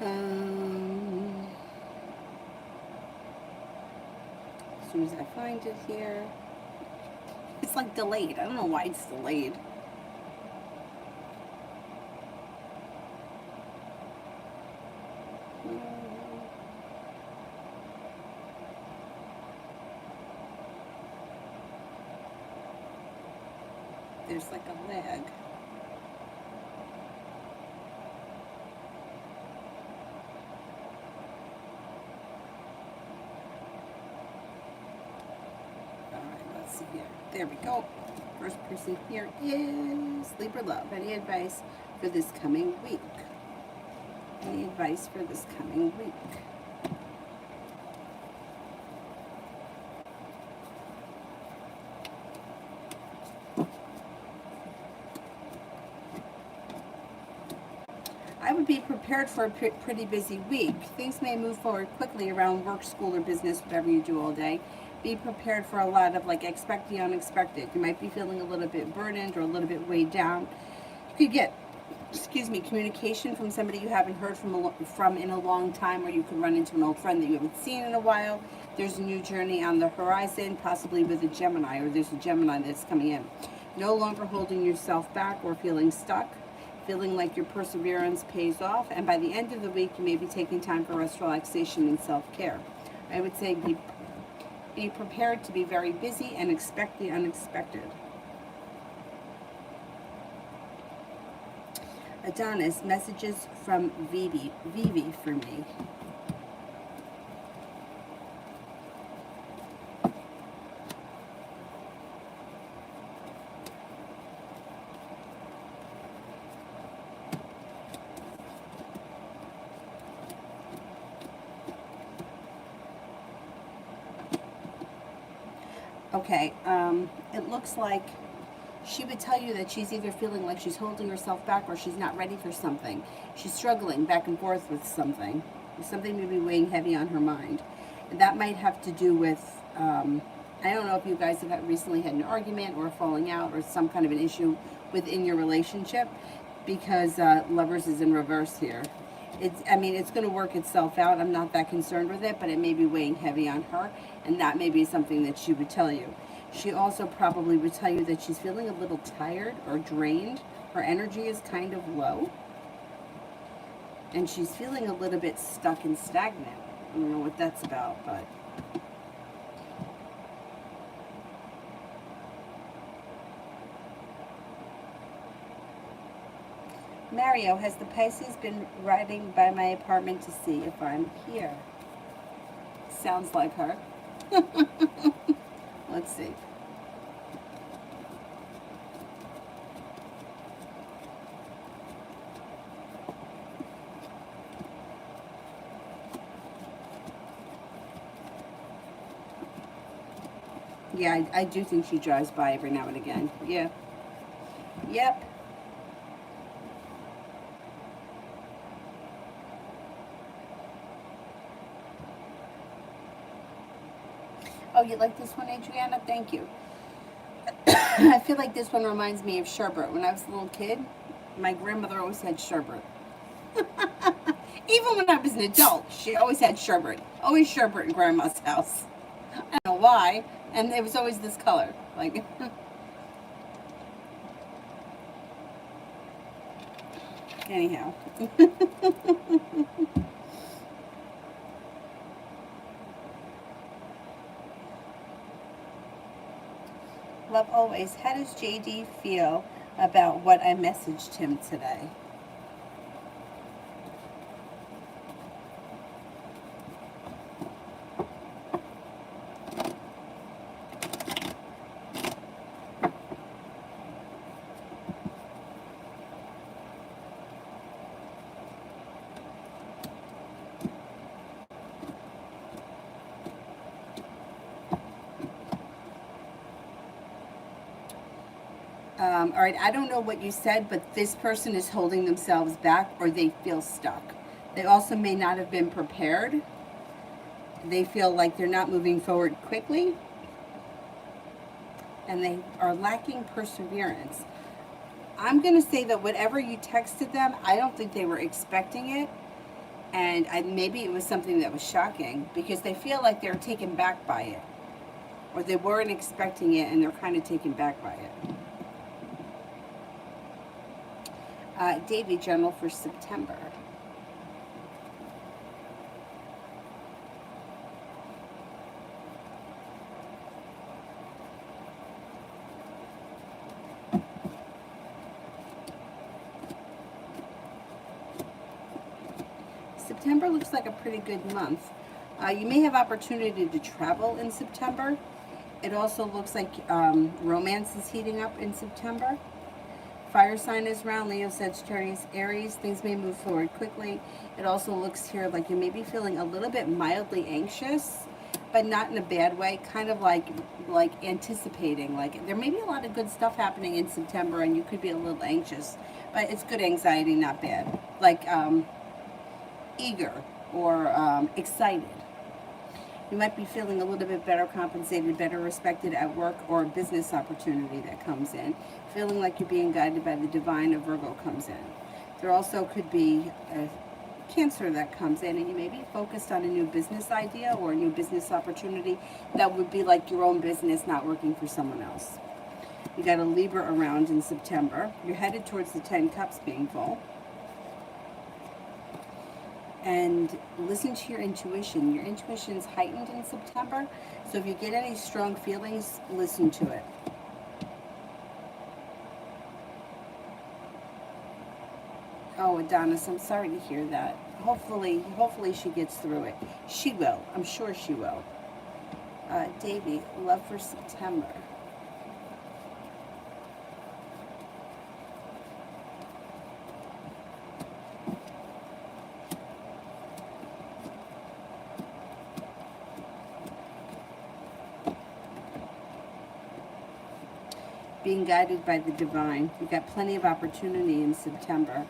Um, as soon as I find it here. It's like delayed. I don't know why it's delayed. There's like a lag. Alright, let's see here. There we go. First person here is Libra Love. Any advice for this coming week? Any advice for this coming week? I would be prepared for a pretty busy week. Things may move forward quickly around work, school, or business, whatever you do all day. Be prepared for a lot of like expect the unexpected. You might be feeling a little bit burdened or a little bit weighed down. You could get, excuse me, communication from somebody you haven't heard from in a long time, or you could run into an old friend that you haven't seen in a while. There's a new journey on the horizon, possibly with a Gemini, or there's a Gemini that's coming in. No longer holding yourself back or feeling stuck, feeling like your perseverance pays off, and by the end of the week, you may be taking time for rest, relaxation, and self-care. I would say be prepared to be very busy and expect the unexpected. Adonis, messages from Vivi for me. Okay, it looks like she would tell you that she's either feeling like she's holding herself back or she's not ready for something. She's struggling back and forth with something. Something may be weighing heavy on her mind. And that might have to do with, I don't know if you guys have recently had an argument or a falling out or some kind of an issue within your relationship, because Lovers is in reverse here. I mean, it's going to work itself out. I'm not that concerned with it, but it may be weighing heavy on her, and that may be something that she would tell you. She also probably would tell you that she's feeling a little tired or drained. Her energy is kind of low, and she's feeling a little bit stuck and stagnant. I don't know what that's about, but Mario, has the Pisces been riding by my apartment to see if I'm here? Sounds like her. Let's see. Yeah, I do think she drives by every now and again. Yeah. Yep. Oh, you like this one, Adriana? Thank you. I feel like this one reminds me of sherbet. When I was a little kid, my grandmother always had sherbet. Even when I was an adult, she always had sherbet. Always sherbet in grandma's house. I don't know why. And it was always this color. Like, anyhow. Love always. How does JD feel about what I messaged him today? All right, I don't know what you said, but this person is holding themselves back or they feel stuck. They also may not have been prepared. They feel like they're not moving forward quickly, and they are lacking perseverance. I'm going to say that whatever you texted them, I don't think they were expecting it. And maybe it was something that was shocking because they feel like they're taken back by it. Or they weren't expecting it and they're kind of taken back by it. Davy, general for September. September looks like a pretty good month. You may have opportunity to travel in September. It also looks like romance is heating up in September. Fire sign is around, Leo, Sagittarius, Aries. Things may move forward quickly. It also looks here like you may be feeling a little bit mildly anxious, but not in a bad way, kind of like anticipating. Like there may be a lot of good stuff happening in September and you could be a little anxious, but it's good anxiety, not bad. Like eager or excited. You might be feeling a little bit better compensated, better respected at work or a business opportunity that comes in. Feeling like you're being guided by the divine, a Virgo comes in. There also could be a Cancer that comes in, and you may be focused on a new business idea or a new business opportunity that would be like your own business, not working for someone else. You got a Libra around in September. You're headed towards the 10 Cups being full. And listen to your intuition. Your intuition's heightened in September. So if you get any strong feelings, listen to it. Oh, Adonis, I'm sorry to hear that. Hopefully she gets through it. She will. I'm sure she will. Davy, love for September. Being guided by the divine. You've got plenty of opportunity in September.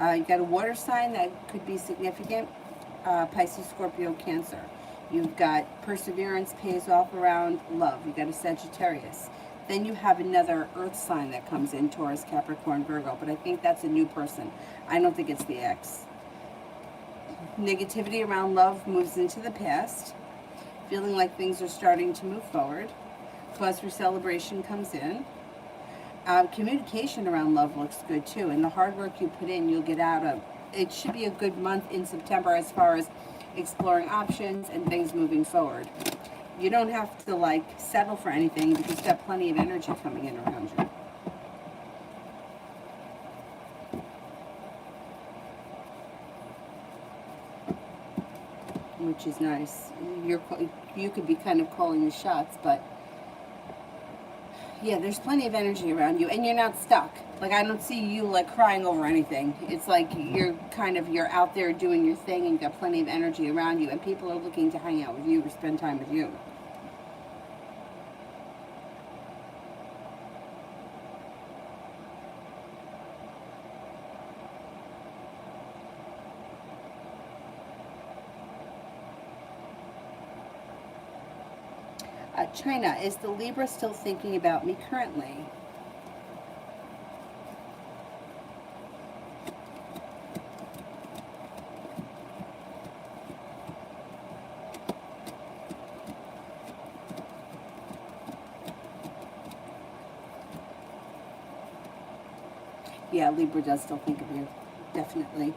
You got a water sign that could be significant. Pisces, Scorpio, Cancer. You've got perseverance pays off around love. You got a Sagittarius. Then you have another earth sign that comes in, Taurus, Capricorn, Virgo. But I think that's a new person. I don't think it's the ex. Negativity around love moves into the past. Feeling like things are starting to move forward. Cause for celebration comes in. Communication around love looks good too, and the hard work you put in, you'll get out of. It should be a good month in September as far as exploring options and things moving forward. You don't have to like settle for anything because you've got plenty of energy coming in around you. Which is nice. You could be kind of calling the shots, but yeah, there's plenty of energy around you, and you're not stuck. Like, I don't see you, like, crying over anything. It's like you're out there doing your thing, and you've got plenty of energy around you, and people are looking to hang out with you or spend time with you. China, is the Libra still thinking about me currently? Yeah, Libra does still think of you, definitely.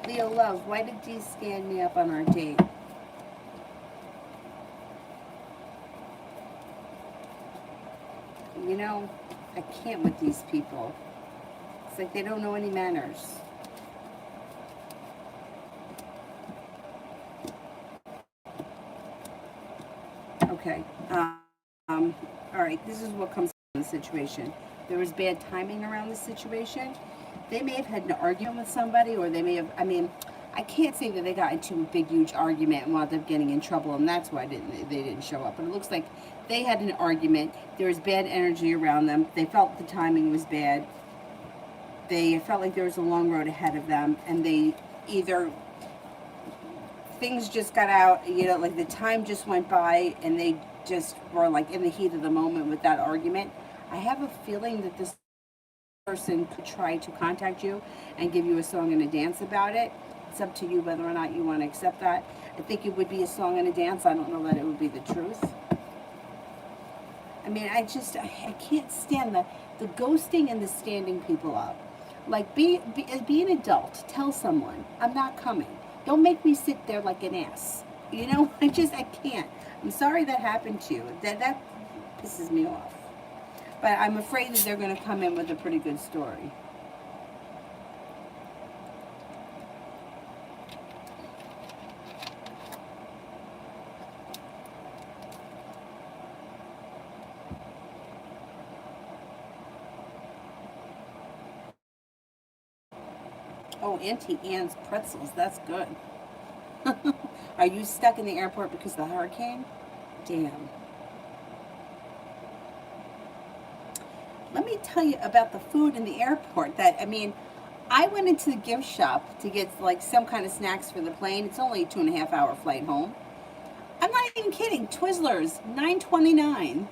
Leo, love, why did Dee stand me up on our date? You know, I can't with these people. It's like they don't know any manners. Okay. All right, this is what comes from the situation. There was bad timing around the situation. They may have had an argument with somebody, or they may have, I can't say that they got into a big, huge argument and wound up getting in trouble, and that's why they didn't show up. But it looks like they had an argument. There was bad energy around them. They felt the timing was bad. They felt like there was a long road ahead of them, and they either, things just got out, like the time just went by, and they just were like in the heat of the moment with that argument. I have a feeling that this person could try to contact you and give you a song and a dance about it. It's up to you whether or not you want to accept that. I think it would be a song and a dance. I don't know that it would be the truth. I mean, I can't stand the ghosting and the standing people up. Like, be an adult. Tell someone, I'm not coming. Don't make me sit there like an ass. You know, I can't. I'm sorry that happened to you. That pisses me off. But I'm afraid that they're going to come in with a pretty good story. Oh, Auntie Anne's pretzels. That's good. Are you stuck in the airport because of the hurricane? Damn. Let me tell you about the food in the airport. I went into the gift shop to get like some kind of snacks for the plane. It's only a 2.5 hour flight home. I'm not even kidding. Twizzlers, $9.29.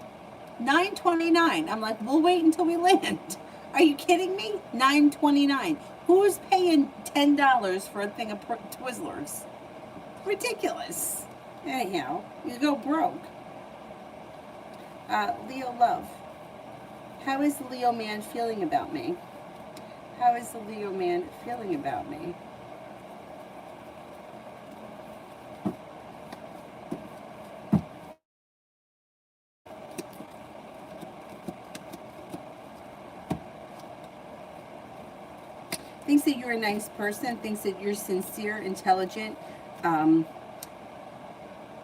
$9.29. I'm like, we'll wait until we land. Are you kidding me? $9.29. Who's paying $10 for a thing of Twizzlers? Ridiculous. Anyhow, you go broke. Leo Love. How is the Leo man feeling about me? How is the Leo man feeling about me? Thinks that you're a nice person, thinks that you're sincere, intelligent,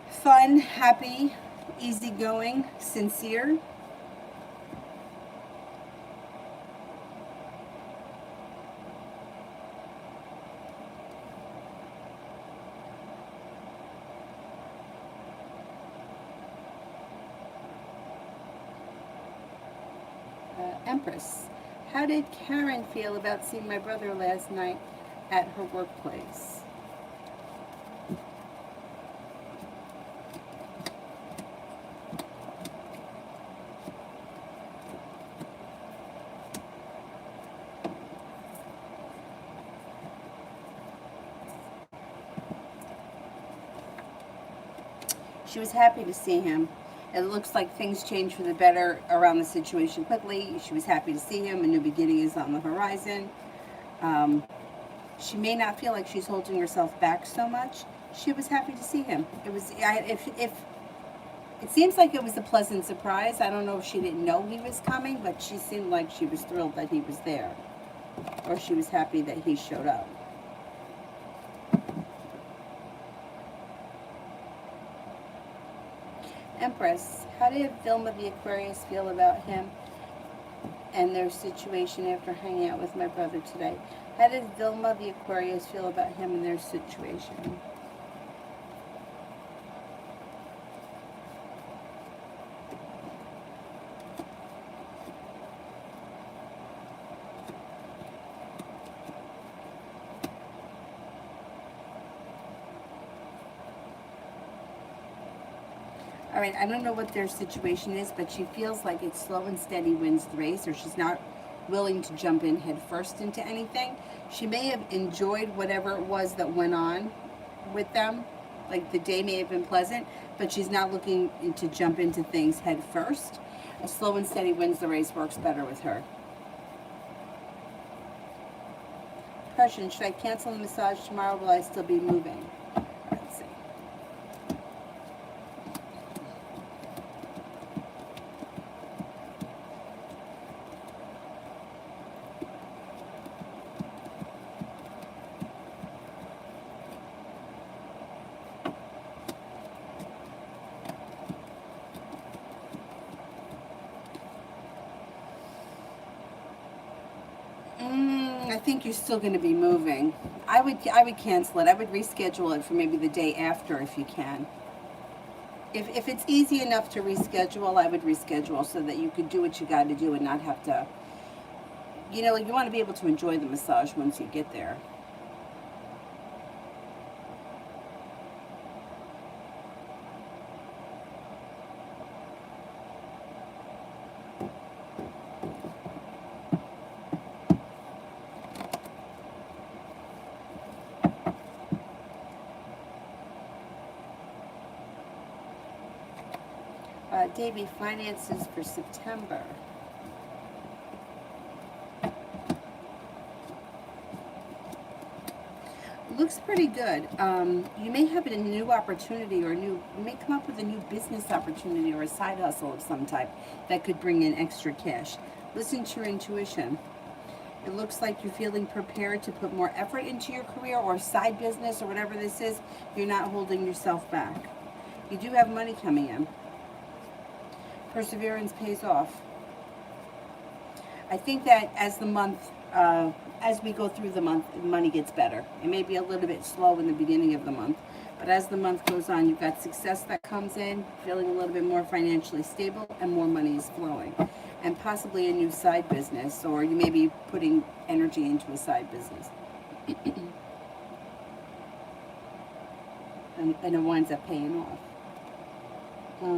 fun, happy, easygoing, sincere. Empress. How did Karen feel about seeing my brother last night at her workplace? She was happy to see him. It looks like things changed for the better around the situation quickly. She was happy to see him. A new beginning is on the horizon. She may not feel like she's holding herself back so much. She was happy to see him. If it seems like it was a pleasant surprise. I don't know if she didn't know he was coming, but she seemed like she was thrilled that he was there, or she was happy that he showed up. Empress, how did Vilma the Aquarius feel about him and their situation after hanging out with my brother today? How did Vilma the Aquarius feel about him and their situation? All right, I don't know what their situation is, but she feels like it's slow and steady wins the race, or she's not willing to jump in head first into anything. She may have enjoyed whatever it was that went on with them. Like the day may have been pleasant, but she's not looking to jump into things head first. A slow and steady wins the race works better with her. Question, should I cancel the massage tomorrow? Will I still be moving? Let's see. I think you're still going to be moving. I would cancel it. I would reschedule it for maybe the day after if you can. If it's easy enough to reschedule, I would reschedule so that you could do what you got to do and not have to, you want to be able to enjoy the massage once you get there. Davy, finances for September. Looks pretty good. You may have a new opportunity, or you may come up with a new business opportunity or a side hustle of some type that could bring in extra cash. Listen to your intuition. It looks like you're feeling prepared to put more effort into your career or side business or whatever this is. You're not holding yourself back. You do have money coming in. Perseverance pays off. I think that as the month, as we go through the month, money gets better. It may be a little bit slow in the beginning of the month, but as the month goes on, you've got success that comes in, feeling a little bit more financially stable, and more money is flowing. And possibly a new side business, or you may be putting energy into a side business. and it winds up paying off. Let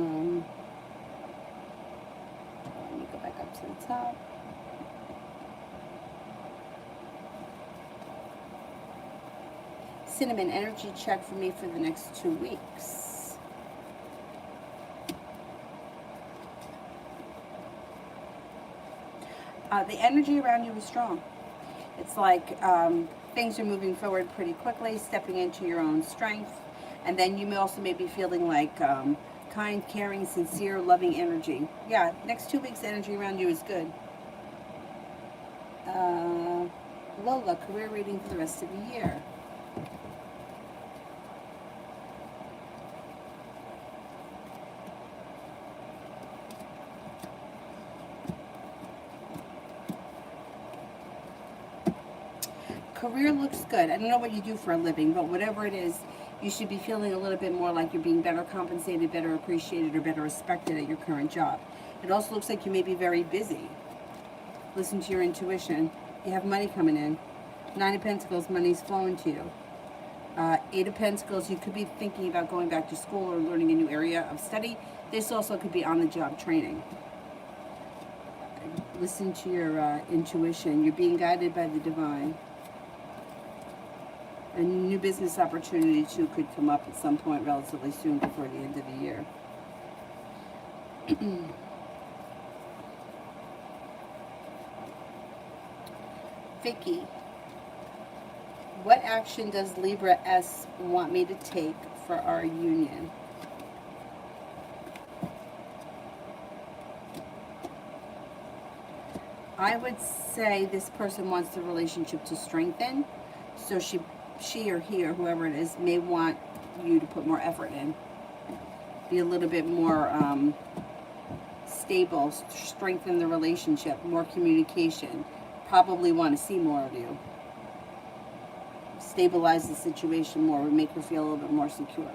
me go back up to the top. Cinnamon, energy check for me for the next 2 weeks. The energy around you is strong. It's like things are moving forward pretty quickly, stepping into your own strength. And then you may also be feeling like kind, caring, sincere, loving energy. Yeah, next 2 weeks energy around you is good. Lola, career reading for the rest of the year. Career looks good. I don't know what you do for a living, but whatever it is, you should be feeling a little bit more like you're being better compensated, better appreciated, or better respected at your current job. It also looks like you may be very busy. Listen to your intuition. You have money coming in. 9 of Pentacles, money's flowing to you. 8 of Pentacles, you could be thinking about going back to school or learning a new area of study. This also could be on-the-job training. Listen to your intuition. You're being guided by the divine. A new business opportunity, too, could come up at some point relatively soon before the end of the year. Vicky, what action does Libra S want me to take for our union? I would say this person wants the relationship to strengthen, so she or he or whoever it is may want you to put more effort in, be a little bit more stable, strengthen the relationship, more communication, probably want to see more of you, stabilize the situation more, would make her feel a little bit more secure.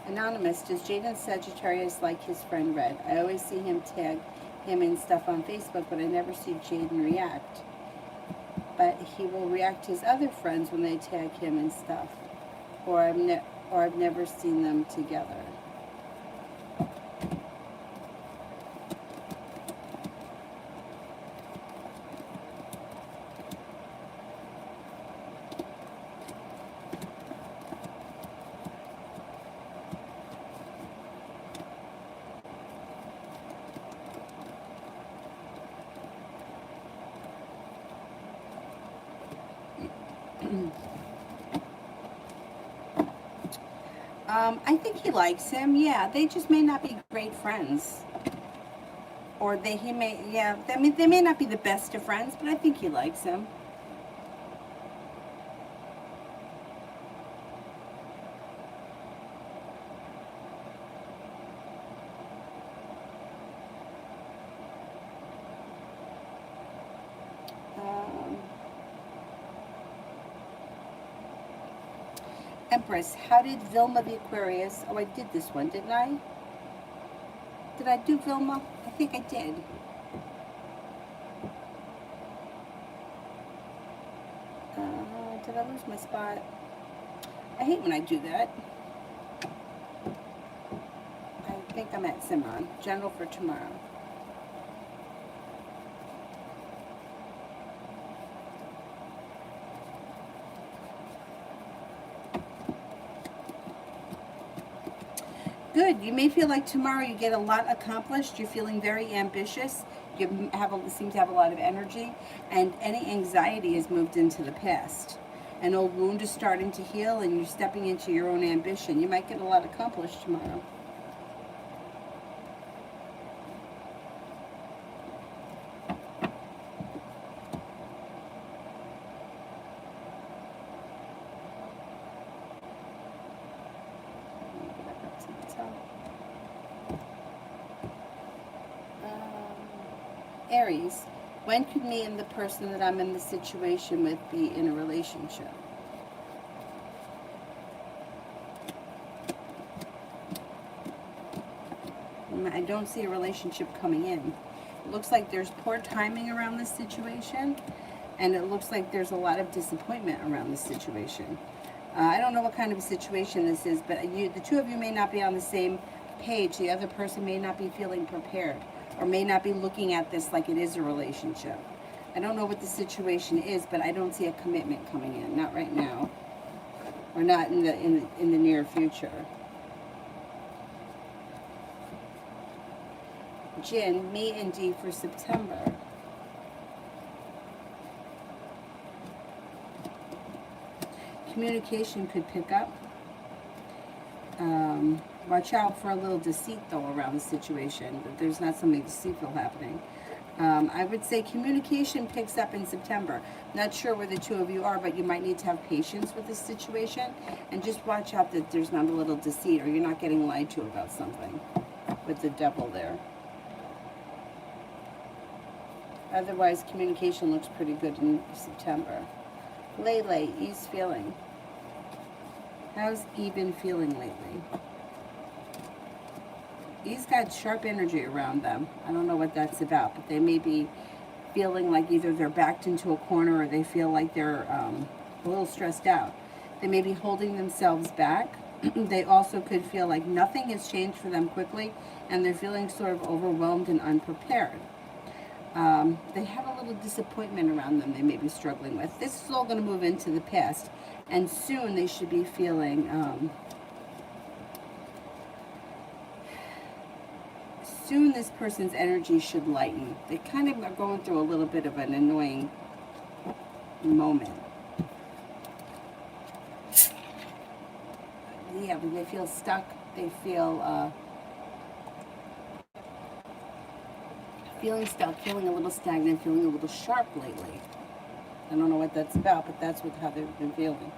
Anonymous, does Jaden Sagittarius like his friend Red? I always see him tag him in stuff on Facebook, but I never see Jaden react. But he will react to his other friends when they tag him and stuff. Or I've never seen them together. I think he likes him. Yeah, they just may not be great friends, or they may not be the best of friends, but I think he likes him. Empress, how did Vilma the Aquarius, oh, I did this one, didn't I? Did I do Vilma? I think I did. Did I lose my spot? I hate when I do that. I think I'm at Simran, general for tomorrow. Good. You may feel like tomorrow you get a lot accomplished. You're feeling very ambitious. You seem to have a lot of energy, and any anxiety is moved into the past. An old wound is starting to heal, and you're stepping into your own ambition. You might get a lot accomplished tomorrow. Aries, when could me and the person that I'm in the situation with be in a relationship? I don't see a relationship coming in. It looks like there's poor timing around this situation, and it looks like there's a lot of disappointment around this situation. I don't know what kind of a situation this is, but the two of you may not be on the same page. The other person may not be feeling prepared, or may not be looking at this like it is a relationship. I don't know what the situation is, but I don't see a commitment coming in. Not right now, or not in the near future. Jinn, me and D for September. Communication could pick up. Watch out for a little deceit, though, around the situation, that there's not something deceitful happening. I would say communication picks up in September. Not sure where the two of you are, but you might need to have patience with this situation, and just watch out that there's not a little deceit, or you're not getting lied to about something with the devil there. Otherwise, communication looks pretty good in September. Lele, E's feeling. How's E been feeling lately? E's got sharp energy around them. I don't know what that's about, but they may be feeling like either they're backed into a corner, or they feel like they're a little stressed out. They may be holding themselves back. They also could feel like nothing has changed for them quickly, and they're feeling sort of overwhelmed and unprepared. They have a little disappointment around them they may be struggling with. This is all going to move into the past, and soon they should be feeling, soon this person's energy should lighten. They kind of are going through a little bit of an annoying moment. Yeah, but they feel stuck. They feel, feeling stuck, feeling a little stagnant, feeling a little sharp lately. I don't know what that's about, but that's how they've been feeling.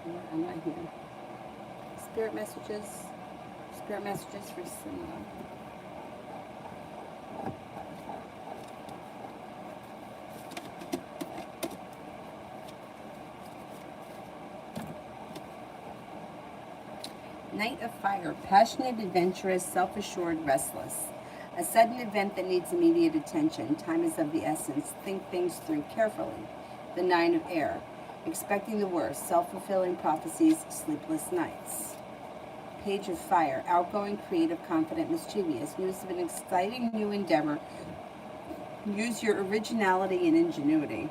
Where am I here? Spirit messages for Simba. Knight of Fire, passionate, adventurous, self-assured, restless. A sudden event that needs immediate attention. Time is of the essence. Think things through carefully. The Nine of Air, expecting the worst, self-fulfilling prophecies, sleepless nights. Page of Fire, outgoing, creative, confident, mischievous. News of an exciting new endeavor. Use your originality and ingenuity.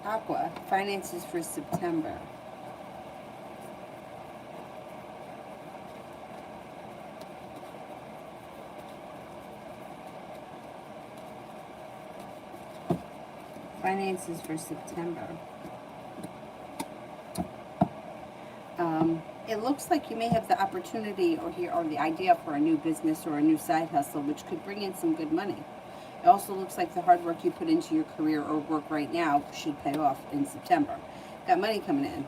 Aqua, finances for September. Finances for September. It looks like you may have the opportunity or the idea for a new business or a new side hustle, which could bring in some good money. It also looks like the hard work you put into your career or work right now should pay off in September. Got money coming in.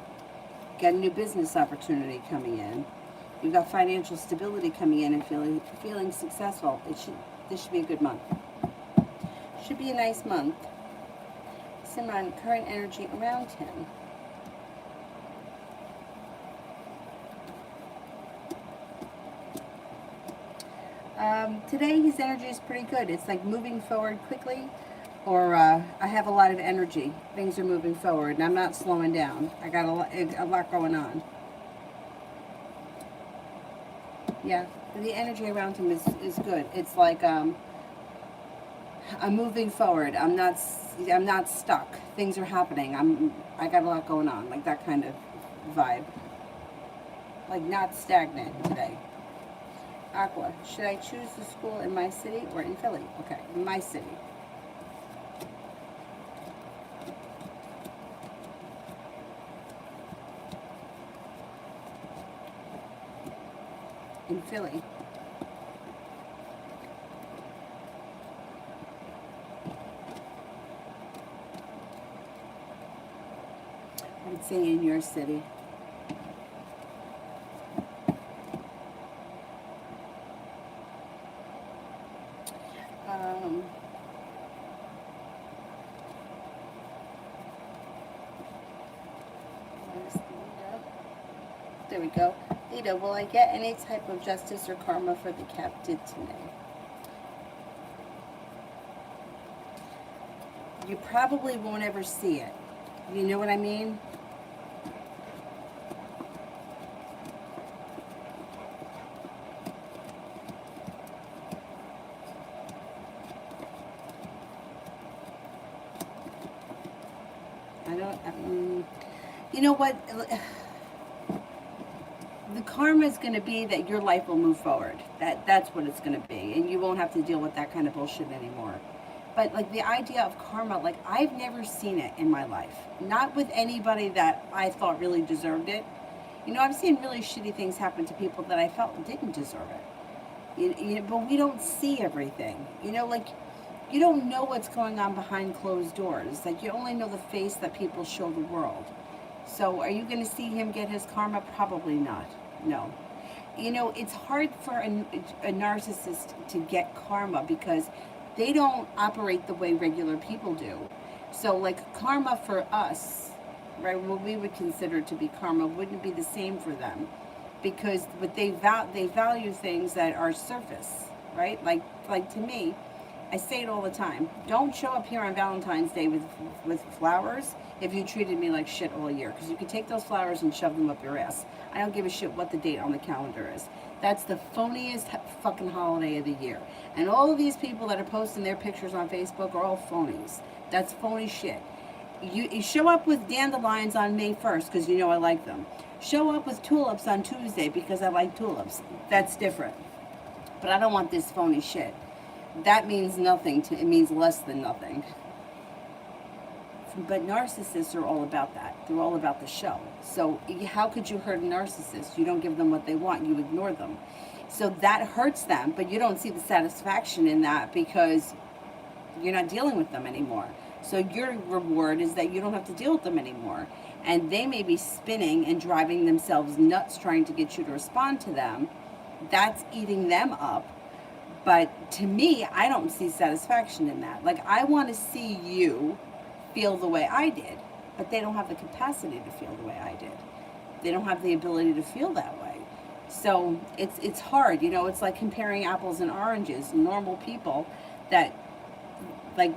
Got a new business opportunity coming in. You've got financial stability coming in and feeling successful. This should be a good month. Should be a nice month. Simran, current energy around him. Today his energy is pretty good. It's like moving forward quickly, or I have a lot of energy. Things are moving forward, and I'm not slowing down. I got a lot going on. Yeah, the energy around him is good. It's like I'm moving forward. I'm not stuck. Things are happening. I got a lot going on, like that kind of vibe. Like not stagnant today. Aqua, should I choose the school in my city or in Philly? Okay, in my city. In Philly. I would say in your city. There we go. Lita, will I get any type of justice or karma for the Cap did to me? You probably won't ever see it. You know what I mean? I don't, you know what? The karma is going to be that your life will move forward. That's what it's going to be. And you won't have to deal with that kind of bullshit anymore. But like the idea of karma, like I've never seen it in my life. Not with anybody that I thought really deserved it. You know, I've seen really shitty things happen to people that I felt didn't deserve it. But we don't see everything. You know, like you don't know what's going on behind closed doors. Like you only know the face that people show the world. So are you going to see him get his karma? Probably not. No. You know, it's hard for a narcissist to get karma because they don't operate the way regular people do. So like karma for us, right, what we would consider to be karma wouldn't be the same for them because but they value things that are surface, right? Like to me, I say it all the time. Don't show up here on Valentine's Day with flowers if you treated me like shit all year. Because you can take those flowers and shove them up your ass. I don't give a shit what the date on the calendar is. That's the phoniest fucking holiday of the year. And all of these people that are posting their pictures on Facebook are all phonies. That's phony shit. You show up with dandelions on May 1st because you know I like them. Show up with tulips on Tuesday because I like tulips. That's different. But I don't want this phony shit. That means nothing to it means less than nothing. But narcissists are all about that. They're all about the show. So how could you hurt a narcissist? You don't give them what they want. You ignore them. So that hurts them, but you don't see the satisfaction in that because you're not dealing with them anymore. So your reward is that you don't have to deal with them anymore. And they may be spinning and driving themselves nuts trying to get you to respond to them. That's eating them up. But to me, I don't see satisfaction in that. Like, I want to see you feel the way I did, but they don't have the capacity to feel the way I did. They don't have the ability to feel that way. So it's hard, you know, it's like comparing apples and oranges. Normal people that, like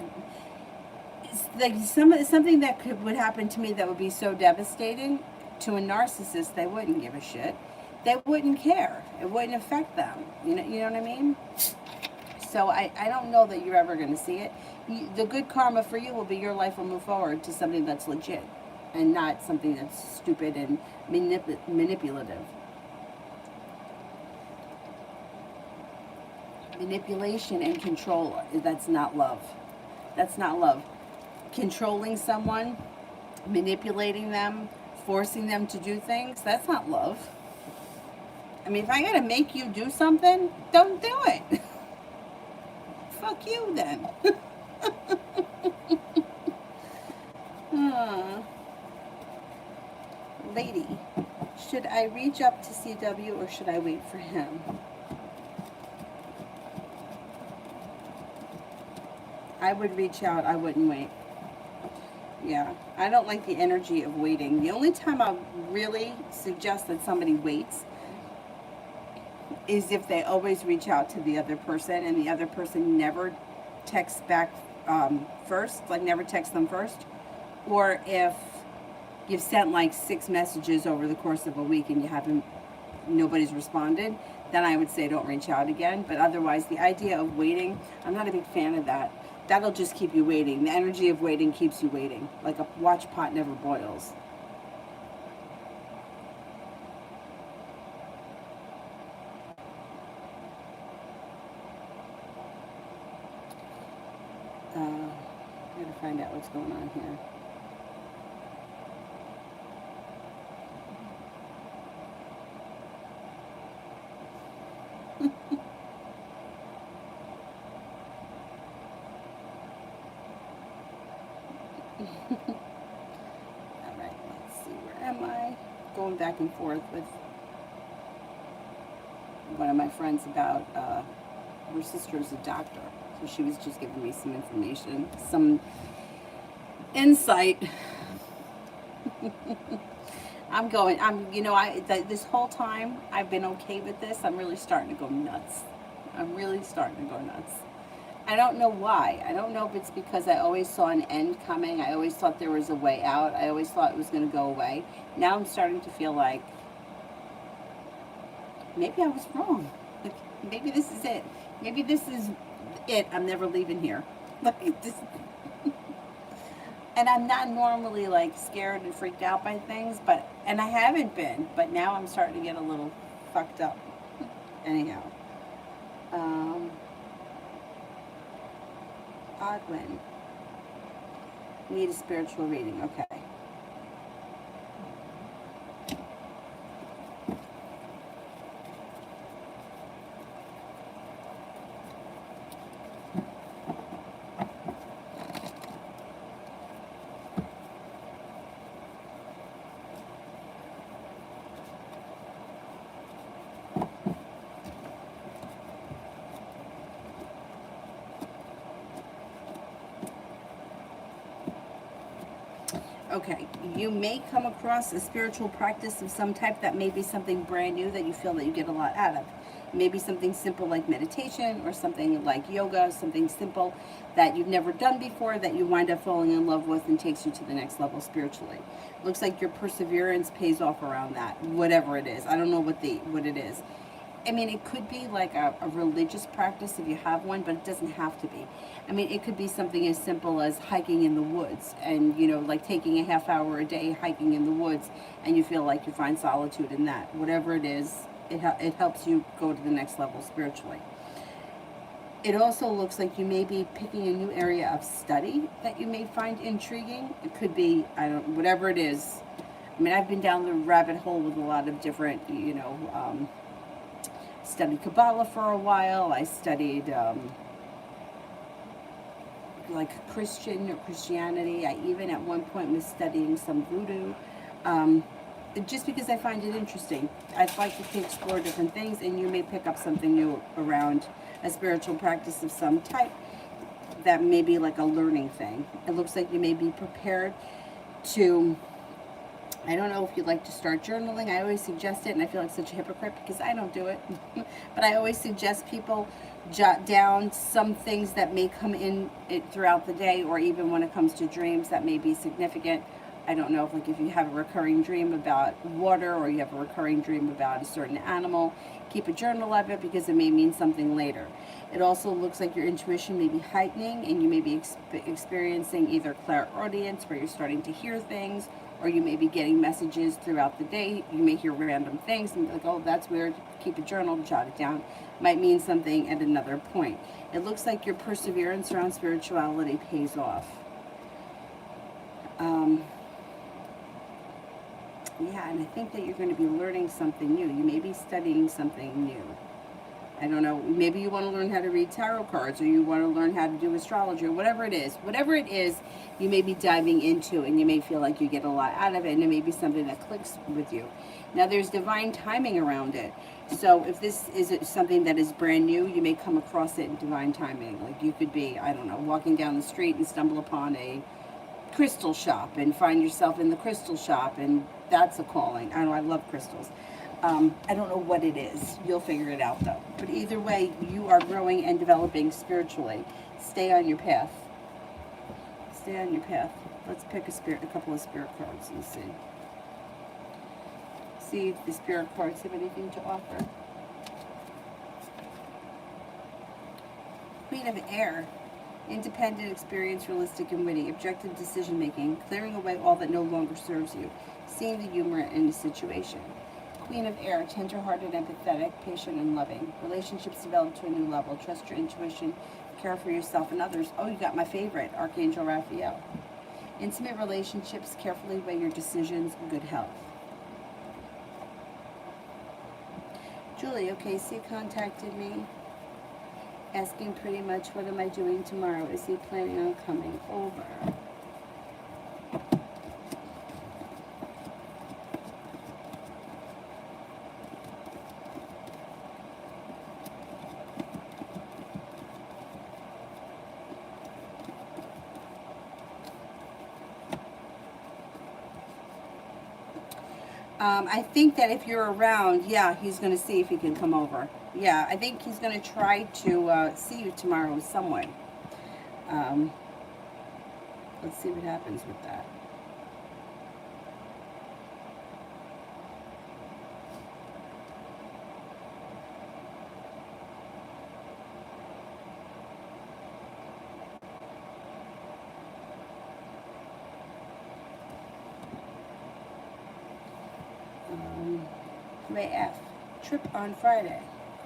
something that would happen to me that would be so devastating, to a narcissist, they wouldn't give a shit. They wouldn't care. It wouldn't affect them. You know what I mean? So I don't know that you're ever going to see it. The good karma for you will be your life will move forward to something that's legit and not something that's stupid and manipulative. Manipulation and control, that's not love. That's not love. Controlling someone, manipulating them, forcing them to do things, that's not love. I mean, if I gotta make you do something, don't do it. fuck you then. uh, Lady, should I reach up to CW or should I wait for him? I would reach out. I wouldn't wait. Yeah, I don't like the energy of waiting. The only time I really suggest that somebody waits is if they always reach out to the other person and the other person never texts back first, like never texts them first, or if you've sent like 6 messages over the course of a week and you haven't, nobody's responded, then I would say don't reach out again. But otherwise, the idea of waiting, I'm not a big fan of that. That'll just keep you waiting. The energy of waiting keeps you waiting. Like a watch pot never boils. I gotta find out what's going on here. Alright, let's see, where am I? Going back and forth with one of my friends about her sister is a doctor. So she was just giving me some information, some insight. This whole time I've been okay with this. I'm really starting to go nuts. I'm really starting to go nuts. I don't know why. I don't know if it's because I always saw an end coming. I always thought there was a way out. I always thought it was going to go away. Now I'm starting to feel like maybe I was wrong. Like, maybe this is it. Maybe this is it. I'm never leaving here. Like this. And I'm not normally like scared and freaked out by things, and I haven't been, but now I'm starting to get a little fucked up. Anyhow. Odwin. Need a spiritual reading. Okay. Okay, you may come across a spiritual practice of some type that may be something brand new that you feel that you get a lot out of. Maybe something simple like meditation or something like yoga, something simple that you've never done before that you wind up falling in love with and takes you to the next level spiritually. Looks like your perseverance pays off around that, whatever it is. I don't know what it is. I mean, it could be like a religious practice if you have one, but it doesn't have to be. I mean, it could be something as simple as hiking in the woods and, like taking a half hour a day hiking in the woods and you feel like you find solitude in that. Whatever it is, it helps you go to the next level spiritually. It also looks like you may be picking a new area of study that you may find intriguing. It could be, whatever it is. I mean, I've been down the rabbit hole with a lot of different, studied Kabbalah for a while. I studied like Christianity. I even at one point was studying some voodoo, just because I find it interesting. I'd like to explore different things, and you may pick up something new around a spiritual practice of some type that may be like a learning thing. It looks like you may be prepared to, I don't know if you'd like to start journaling. I always suggest it, and I feel like such a hypocrite because I don't do it. But I always suggest people jot down some things that may come in throughout the day, or even when it comes to dreams that may be significant. I don't know if you have a recurring dream about water, or you have a recurring dream about a certain animal, keep a journal of it because it may mean something later. It also looks like your intuition may be heightening, and you may be experiencing either clairaudience, where you're starting to hear things, or you may be getting messages throughout the day. You may hear random things and be like, oh, that's weird. Keep a journal, jot it down. Might mean something at another point. It looks like your perseverance around spirituality pays off. Yeah, and I think that you're going to be learning something new. You may be studying something new. I don't know, maybe you want to learn how to read tarot cards, or you want to learn how to do astrology, or whatever it is. Whatever it is, you may be diving into, and you may feel like you get a lot out of it, and it may be something that clicks with you. Now, there's divine timing around it. So if this is something that is brand new, you may come across it in divine timing. Like you could be, I don't know, walking down the street and stumble upon a crystal shop and find yourself in the crystal shop, and that's a calling. I know, I love crystals. I don't know what it is. You'll figure it out though. But either way, you are growing and developing spiritually. Stay on your path. Stay on your path. Let's pick a couple of spirit cards and see. See if the spirit cards have anything to offer. Queen of Air. Independent, experienced, realistic, and witty. Objective decision making. Clearing away all that no longer serves you. Seeing the humor in a situation. Queen of Air. Tender-hearted, empathetic, patient, and loving. Relationships develop to a new level. Trust your intuition. Care for yourself and others. Oh, you got my favorite, Archangel Raphael. Intimate relationships. Carefully weigh your decisions. Good health. Julie, okay, so he contacted me asking pretty much what am I doing tomorrow. Is he planning on coming over? I think that if you're around, yeah, he's going to see if he can come over. Yeah, I think he's going to try to see you tomorrow some way. Let's see what happens with that. Ray F. Trip on Friday.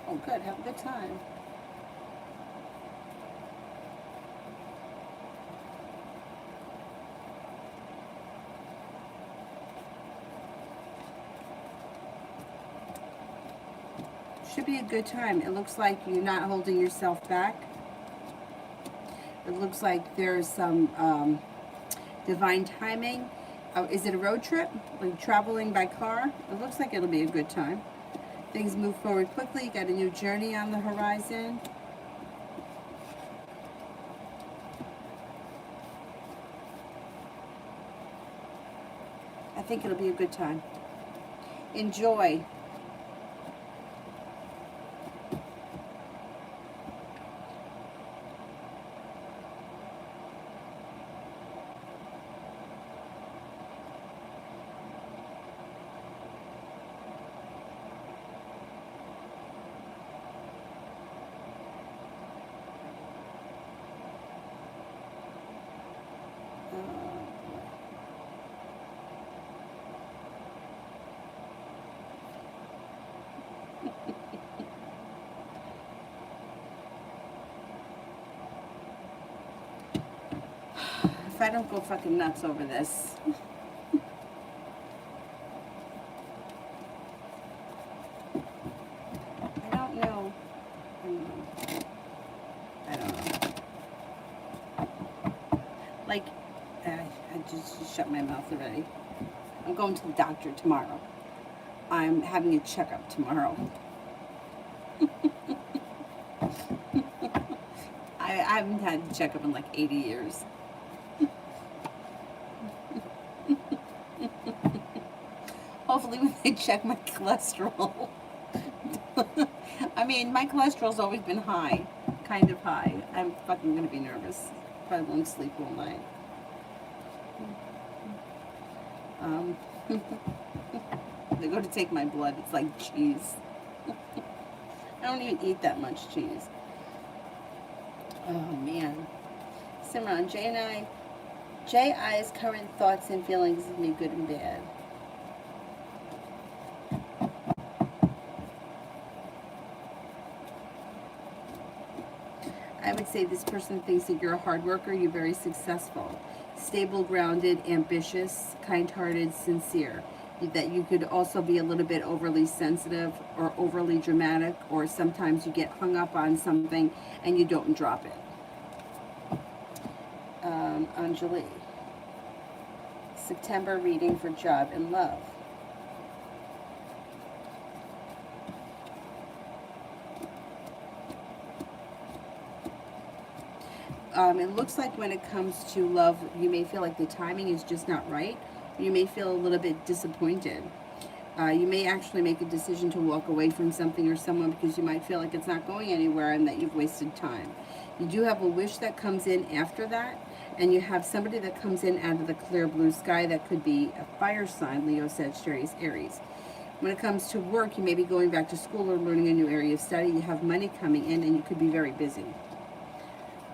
Oh, good. Have a good time. Should be a good time. It looks like you're not holding yourself back. It looks like there's some divine timing. Is it a road trip? Like traveling by car? It looks like it'll be a good time. Things move forward quickly. You got a new journey on the horizon. I think it'll be a good time. Enjoy. If I don't go fucking nuts over this. I don't know. I don't know. Like, I just shut my mouth already. I'm going to the doctor tomorrow. I'm having a checkup tomorrow. I haven't had a checkup in like 80 years. Hopefully when they check my cholesterol. I mean, my cholesterol's always been high. Kind of high. I'm fucking gonna be nervous. Probably won't sleep all night. They go to take my blood. It's like cheese. I don't even eat that much cheese. Oh, man. Simran, Jay I's current thoughts and feelings of me, good and bad. I would say this person thinks that you're a hard worker, you're very successful. Stable, grounded, ambitious, kind-hearted, sincere. that you could also be a little bit overly sensitive or overly dramatic, or sometimes you get hung up on something and you don't drop it. Anjali. September reading for job and love. It looks like when it comes to love, you may feel like the timing is just not right. You may feel a little bit disappointed. You may actually make a decision to walk away from something or someone because you might feel like it's not going anywhere and that you've wasted time. You do have a wish that comes in after that, and you have somebody that comes in out of the clear blue sky. That could be a fire sign, Leo, Sagittarius, Aries. When it comes to work, you may be going back to school or learning a new area of study. You have money coming in and you could be very busy.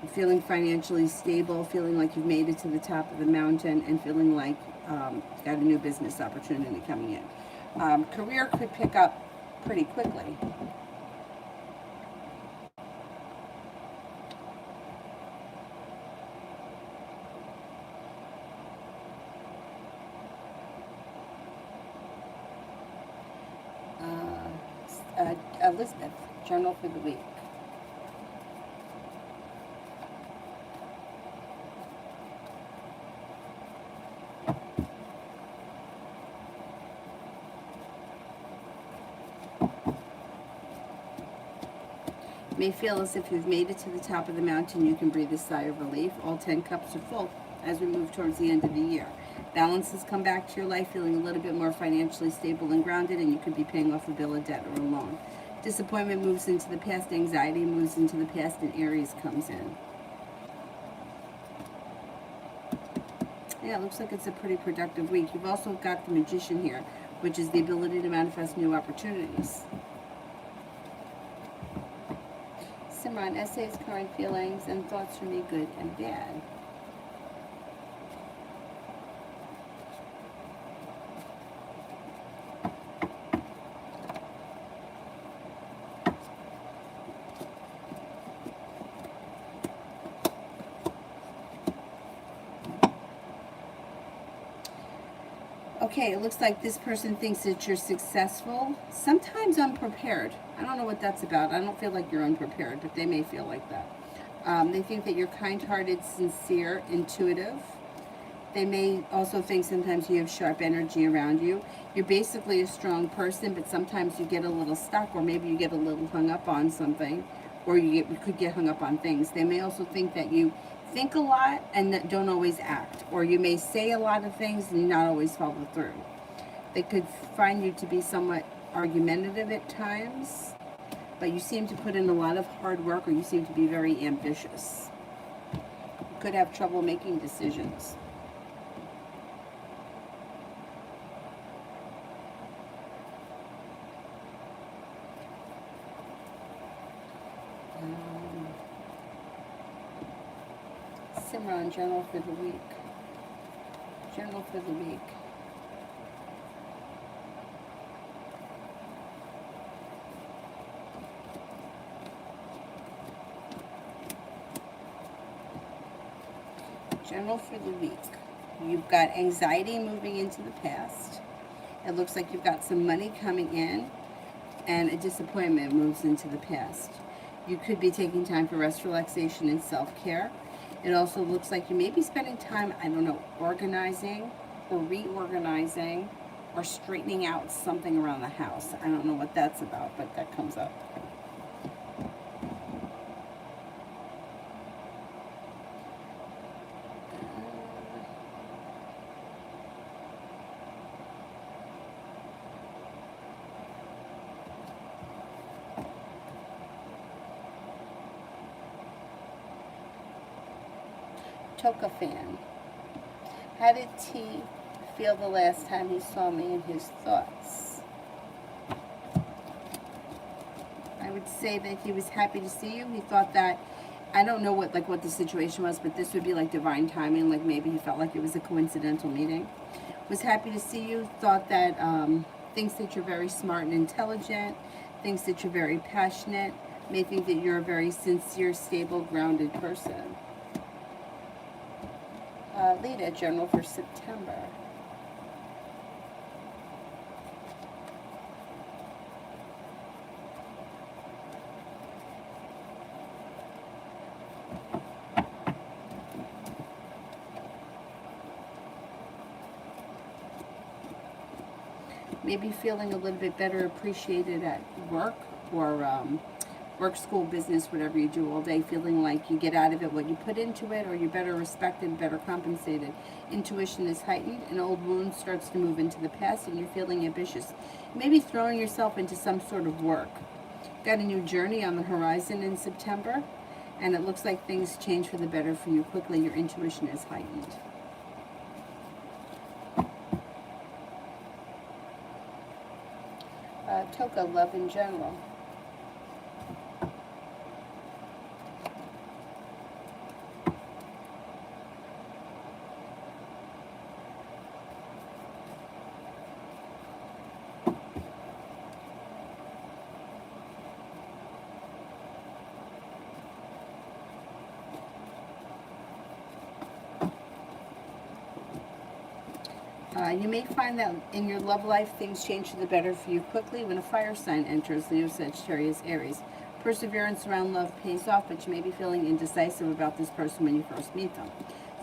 You're feeling financially stable, feeling like you've made it to the top of the mountain, and feeling like you've got a new business opportunity coming in. Career could pick up pretty quickly. Elizabeth, journal for the week. You may feel as if you've made it to the top of the mountain. You can breathe a sigh of relief. All 10 cups are full as we move towards the end of the year. Balance has come back to your life, feeling a little bit more financially stable and grounded, and you could be paying off a bill, a debt, or a loan. Disappointment moves into the past. Anxiety moves into the past, and Aries comes in. Yeah, it looks like it's a pretty productive week. You've also got the Magician here, which is the ability to manifest new opportunities. Simran, essays, current feelings, and thoughts for me, good and bad. Okay, it looks like this person thinks that you're successful, sometimes unprepared. I don't know what that's about. I don't feel like you're unprepared, but they may feel like that. They think that you're kind-hearted, sincere, intuitive. They may also think sometimes you have sharp energy around you. You're basically a strong person, but sometimes you get a little stuck, or maybe you get a little hung up on something, or you could get hung up on things. They may also think that you think a lot and that don't always act, or you may say a lot of things and not always follow through. They could find you to be somewhat argumentative at times, but you seem to put in a lot of hard work, or you seem to be very ambitious. You could have trouble making decisions. Simran, journal for the week. Journal for the week. Journal for the week. You've got anxiety moving into the past. It looks like you've got some money coming in, and a disappointment moves into the past. You could be taking time for rest, relaxation, and self-care. It also looks like you may be spending time, I don't know, organizing or reorganizing or straightening out something around the house. I don't know what that's about, but that comes up. Toka fan. How did T feel the last time he saw me and his thoughts? I would say that he was happy to see you. He thought that, I don't know what the situation was, but this would be like divine timing. Like maybe he felt like it was a coincidental meeting. Was happy to see you. Thought that, thinks that you're very smart and intelligent. Thinks that you're very passionate. May think that you're a very sincere, stable, grounded person. Lita, journal for September. Maybe feeling a little bit better appreciated at work or work, school, business, whatever you do all day, feeling like you get out of it what you put into it, or you're better respected, better compensated. Intuition is heightened, an old wound starts to move into the past, and you're feeling ambitious. Maybe throwing yourself into some sort of work. Got a new journey on the horizon in September, and it looks like things change for the better for you quickly. Your intuition is heightened. Toka, love in general. You may find that in your love life, things change for the better for you quickly when a fire sign enters, Leo, Sagittarius, Aries. Perseverance around love pays off, but you may be feeling indecisive about this person when you first meet them.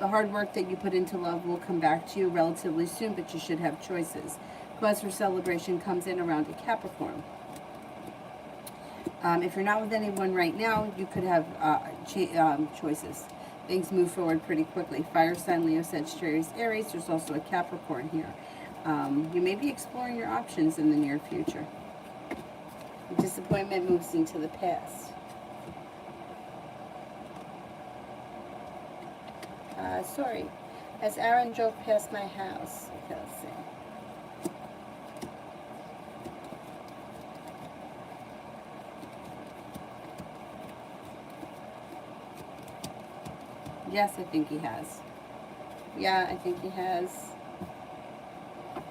The hard work that you put into love will come back to you relatively soon, but you should have choices. Cause for celebration comes in around a Capricorn. If you're not with anyone right now, you could have choices. Things move forward pretty quickly. Fire sign, Leo, Sagittarius, Aries. There's also a Capricorn here. You may be exploring your options in the near future. Disappointment moves into the past. Sorry. As Aaron drove past my house. Okay, let's see. Yes, I think he has. Yeah, I think he has.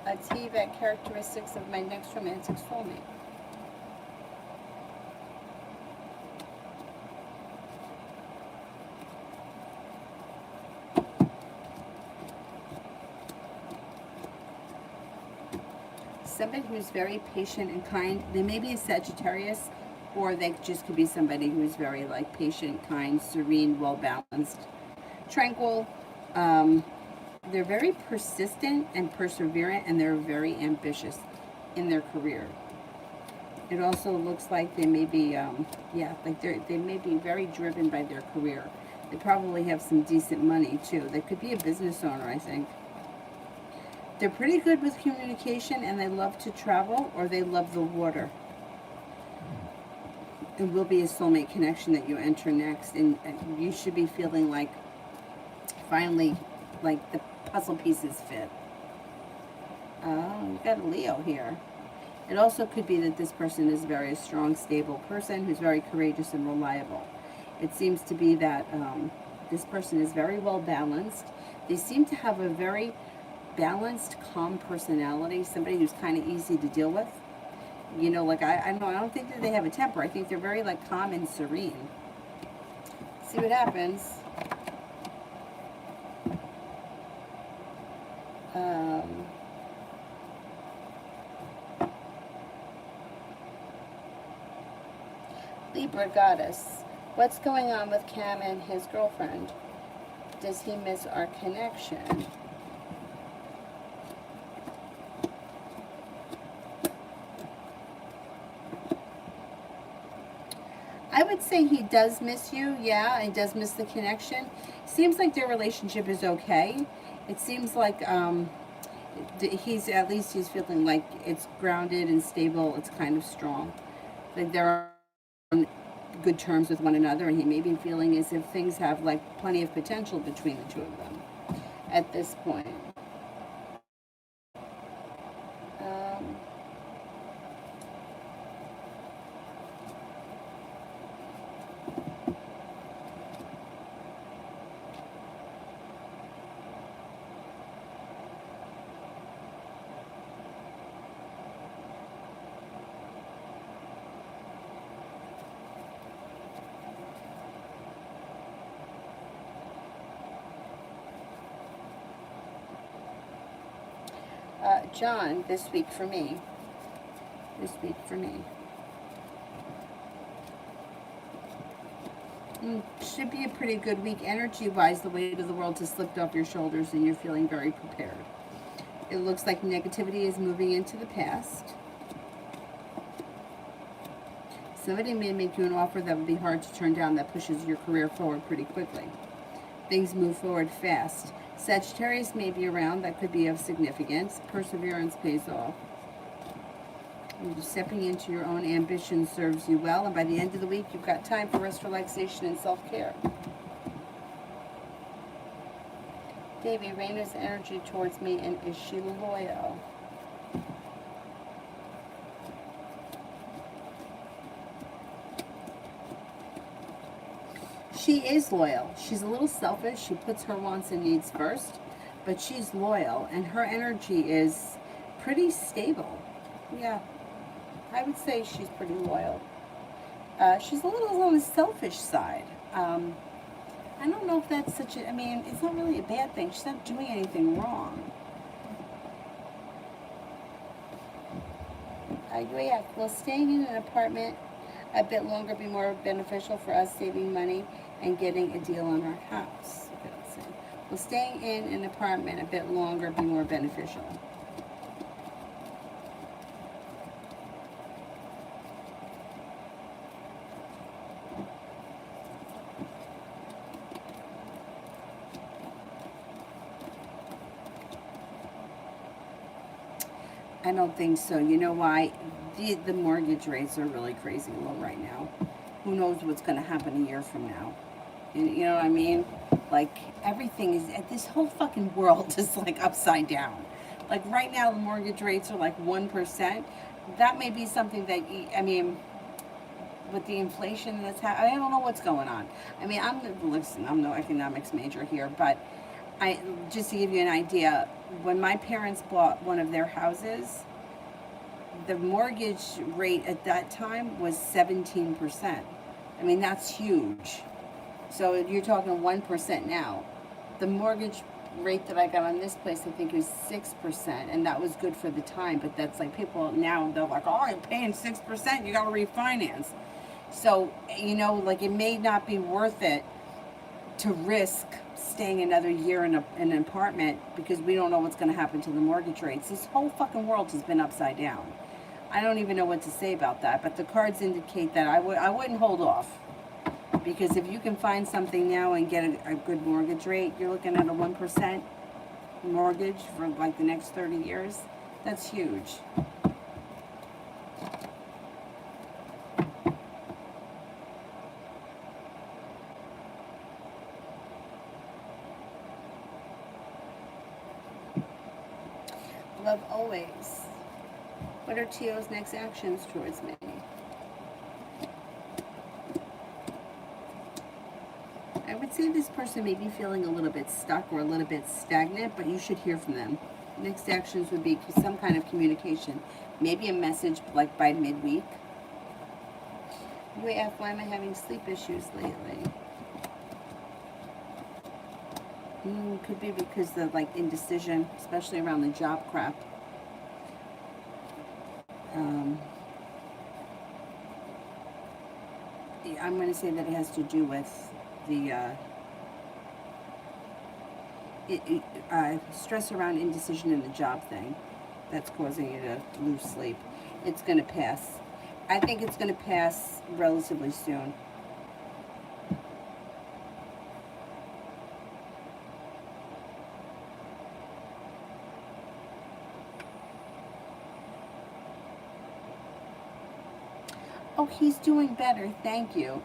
A TVAC characteristics of my next romantic soulmate. Somebody who's very patient and kind. They may be a Sagittarius, or they just could be somebody who's very like patient, kind, serene, well balanced, tranquil. They're very persistent and perseverant, and they're very ambitious in their career. It also looks like they may be, yeah, like they may be very driven by their career. They probably have some decent money too. They could be a business owner, I think. They're pretty good with communication, and they love to travel, or they love the water. It will be a soulmate connection that you enter next, and you should be feeling like finally, like the puzzle pieces fit. We've got a Leo here. It also could be that this person is a very strong, stable person who's very courageous and reliable. It seems to be that this person is very well balanced. They seem to have a very balanced, calm personality, somebody who's kind of easy to deal with. You know, like I don't think that they have a temper. I think they're very like calm and serene. See what happens. Libra goddess. What's going on with Cam and his girlfriend? Does he miss our connection? I would say he does miss you. Yeah, he does miss the connection. Seems like their relationship is okay. It seems like he's feeling like it's grounded and stable. It's kind of strong. Like they're on good terms with one another, and he may be feeling as if things have like plenty of potential between the two of them at this point. John, this week for me. Should be a pretty good week energy-wise. The weight of the world has slipped off your shoulders, and you're feeling very prepared. It looks like negativity is moving into the past. Somebody may make you an offer that would be hard to turn down that pushes your career forward pretty quickly. Things move forward fast. Sagittarius may be around. That could be of significance. Perseverance pays off. Stepping into your own ambition serves you well. And by the end of the week, you've got time for rest, relaxation, and self-care. Davy, Raina's energy towards me, and is she loyal? She is loyal. She's a little selfish. She puts her wants and needs first, but she's loyal, and her energy is pretty stable. Yeah, I would say she's pretty loyal. She's a little on the selfish side. I don't know if that's such a, I mean, it's not really a bad thing. She's not doing anything wrong. Yeah, will staying in an apartment a bit longer be more beneficial for us, saving money and getting a deal on our house? Will staying in an apartment a bit longer be more beneficial? I don't think so. You know why? The mortgage rates are really crazy low right now. Who knows what's going to happen a year from now? And you know what I mean? Like, everything is, this whole fucking world is like upside down. Like right now the mortgage rates are like 1%. That may be something that, I mean, with the inflation that's happening, I don't know what's going on. I mean, I'm no economics major here, but just to give you an idea, when my parents bought one of their houses, the mortgage rate at that time was 17%. I mean, that's huge. So you're talking 1% now. The mortgage rate that I got on this place, I think, was 6%, and that was good for the time. But that's like, people now, they're like, oh, you're paying 6%, you got to refinance. So, you know, like, it may not be worth it to risk staying another year in an apartment because we don't know what's going to happen to the mortgage rates. This whole fucking world has been upside down. I don't even know what to say about that, but the cards indicate that I wouldn't hold off, because if you can find something now and get a good mortgage rate, you're looking at a 1% mortgage for like the next 30 years. That's huge. Love always. What are Teo's next actions towards me? I would say this person may be feeling a little bit stuck or a little bit stagnant, but you should hear from them. Next actions would be some kind of communication. Maybe a message like by midweek. UAF, why am I having sleep issues lately? Could be because of like indecision, especially around the job crap. I'm going to say that it has to do with the stress around indecision in the job thing that's causing you to lose sleep. It's going to pass. I think it's going to pass relatively soon. Oh, he's doing better, thank you.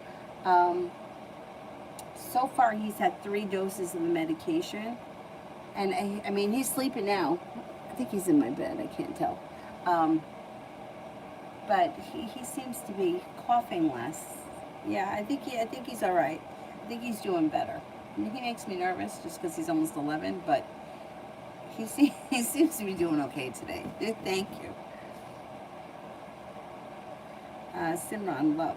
So far he's had 3 doses of the medication, and I mean, he's sleeping now. I think he's in my bed, I can't tell. But he seems to be coughing less. Yeah, I think he's all right. I think he's doing better. I mean, he makes me nervous just because he's almost 11, but he seems to be doing okay today. Thank you. Simran, love.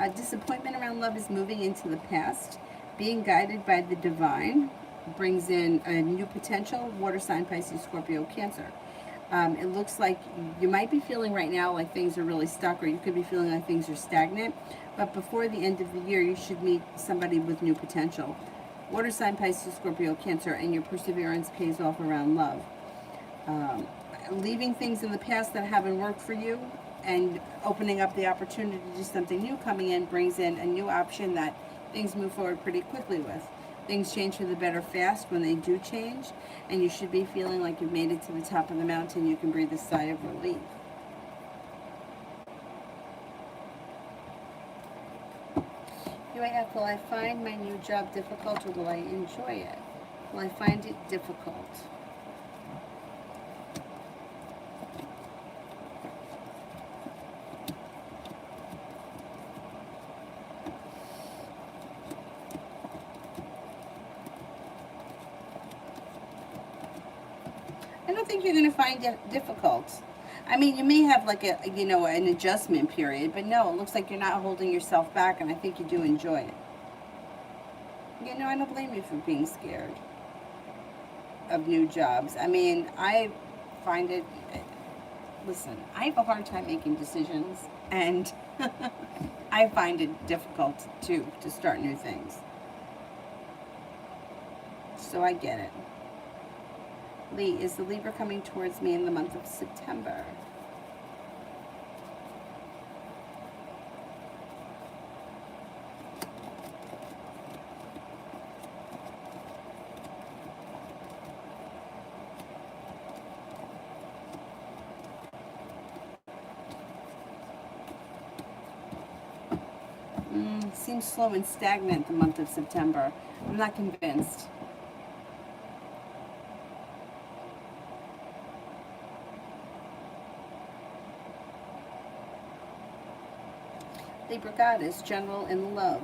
Disappointment around love is moving into the past. Being guided by the divine brings in a new potential. Water sign, Pisces, Scorpio, Cancer. It looks like you might be feeling right now like things are really stuck, or you could be feeling like things are stagnant. But before the end of the year, you should meet somebody with new potential. Water sign, Pisces, Scorpio, Cancer, and your perseverance pays off around love. Leaving things in the past that haven't worked for you and opening up the opportunity to do something new coming in brings in a new option that things move forward pretty quickly with. Things change for the better fast when they do change, and you should be feeling like you've made it to the top of the mountain. You can breathe a sigh of relief. UAF, will I find my new job difficult or will I enjoy it? Will I find it difficult? I don't think you're going to find it difficult. I mean, you may have like an adjustment period, but no, it looks like you're not holding yourself back, and I think you do enjoy it. I don't blame you for being scared of new jobs. I mean, I find it, listen, I have a hard time making decisions, and I find it difficult too to start new things. So I get it. Lee, is the Libra coming towards me in the month of September? Seems slow and stagnant the month of September. I'm not convinced. Libra Goddess, general in love.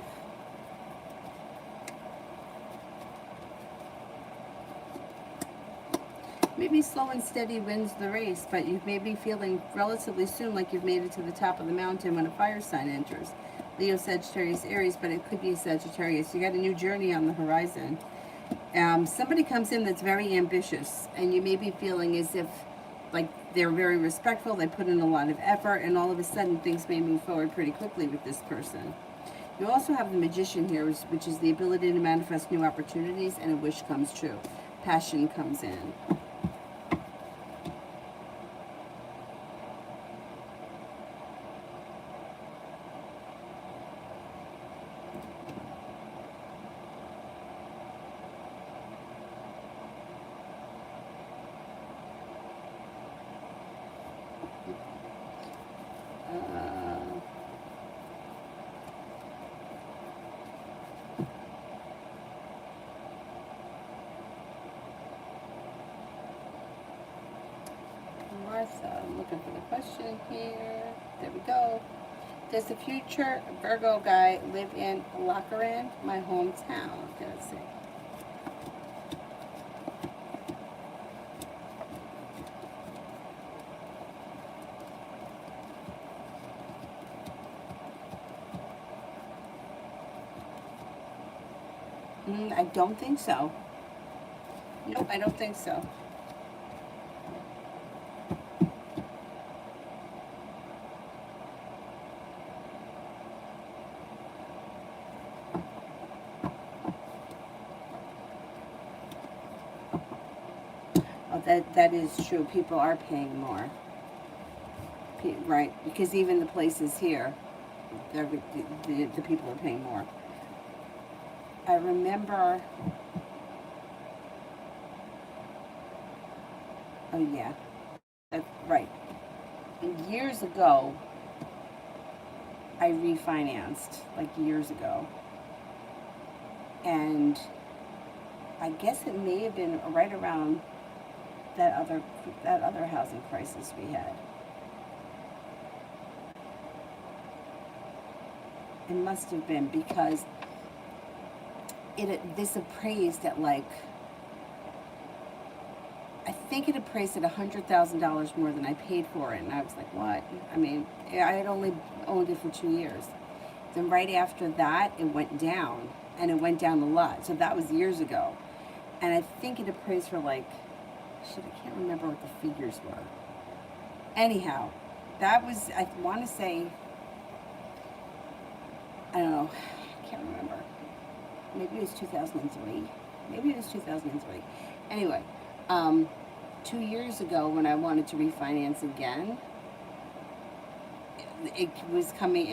Maybe slow and steady wins the race, but you may be feeling relatively soon like you've made it to the top of the mountain when a fire sign enters. Leo, Sagittarius, Aries, but it could be a Sagittarius. You got a new journey on the horizon. Somebody comes in that's very ambitious, and you may be feeling as if like they're very respectful, they put in a lot of effort, and all of a sudden things may move forward pretty quickly with this person. You also have the Magician here, which is the ability to manifest new opportunities, and a wish comes true. Passion comes in. Martha, I'm looking for the question here. There we go. Does the future Virgo guy live in Lockeran, my hometown? Okay, let's see. I don't think so. Nope, I don't think so. Oh, that is true. People are paying more. Right, because even the places here, the people are paying more. I remember, oh yeah, right. Years ago, I refinanced, like years ago. And I guess it may have been right around that other housing crisis we had. It must have been, because this appraised at like, I think it appraised at $100,000 more than I paid for it, and I was like, what? I mean, I had only owned it for 2 years, Then right after that, it went down, and it went down a lot. So that was years ago, and I think it appraised for like, shit, I can't remember what the figures were. Anyhow, that was, I want to say, I don't know, I can't remember. Maybe it was 2003. Maybe it was 2003. Anyway, 2 years ago when I wanted to refinance again, it was coming.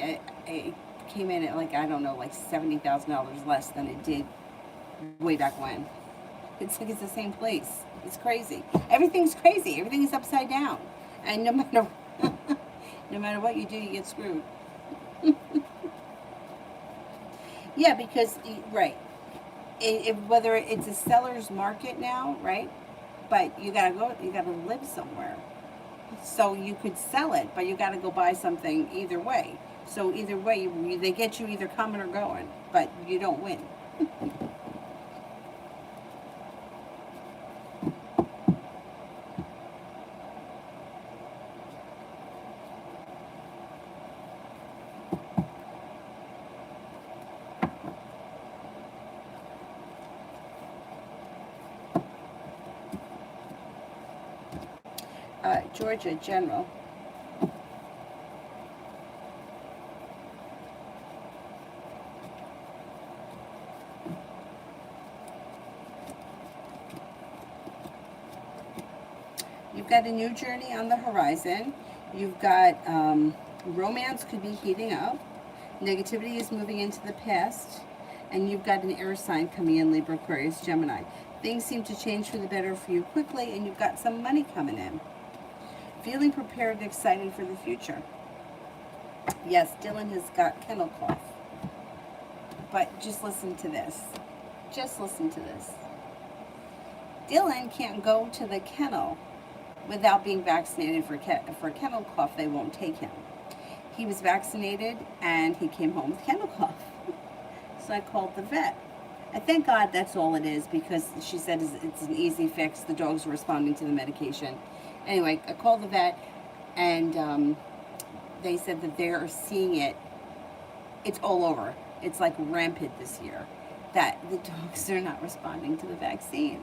It came in at like, I don't know, like $70,000 less than it did way back when. It's like it's the same place. It's crazy. Everything's crazy. Everything's upside down, and no matter no matter what you do, you get screwed. Yeah, because right, whether it's a seller's market now, right? But you gotta go. You gotta live somewhere. So you could sell it, but you gotta go buy something either way. So either way, they get you either coming or going, but you don't win. Georgia General. You've got a new journey on the horizon. You've got romance could be heating up. Negativity is moving into the past. And you've got an air sign coming in, Libra, Aquarius, Gemini. Things seem to change for the better for you quickly, and you've got some money coming in. Feeling prepared and excited for the future. Yes, Dylan has got kennel cough. But just listen to this. Just listen to this. Dylan can't go to the kennel without being vaccinated for kennel cough. They won't take him. He was vaccinated and he came home with kennel cough. So I called the vet. I thank God that's all it is, because she said it's an easy fix. The dog's responding to the medication. Anyway, I called the vet, and they said that they are seeing it. It's all over. It's like rampant this year, that the dogs are not responding to the vaccine.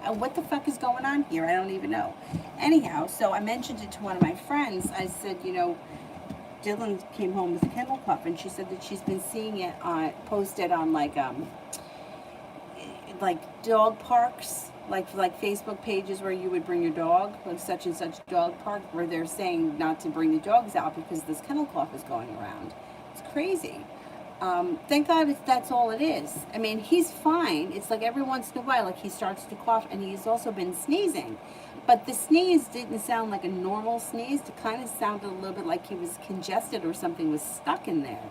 What the fuck is going on here? I don't even know. Anyhow, so I mentioned it to one of my friends. I said, Dylan came home with kennel cough, and she said that she's been seeing it posted on like dog parks, like Facebook pages where you would bring your dog, like such and such dog park, where they're saying not to bring the dogs out because this kennel cough is going around. It's crazy. Thank God that's all it is. I mean, he's fine. It's like every once in a while, like he starts to cough, and he's also been sneezing. But the sneeze didn't sound like a normal sneeze. It kind of sounded a little bit like he was congested or something was stuck in there.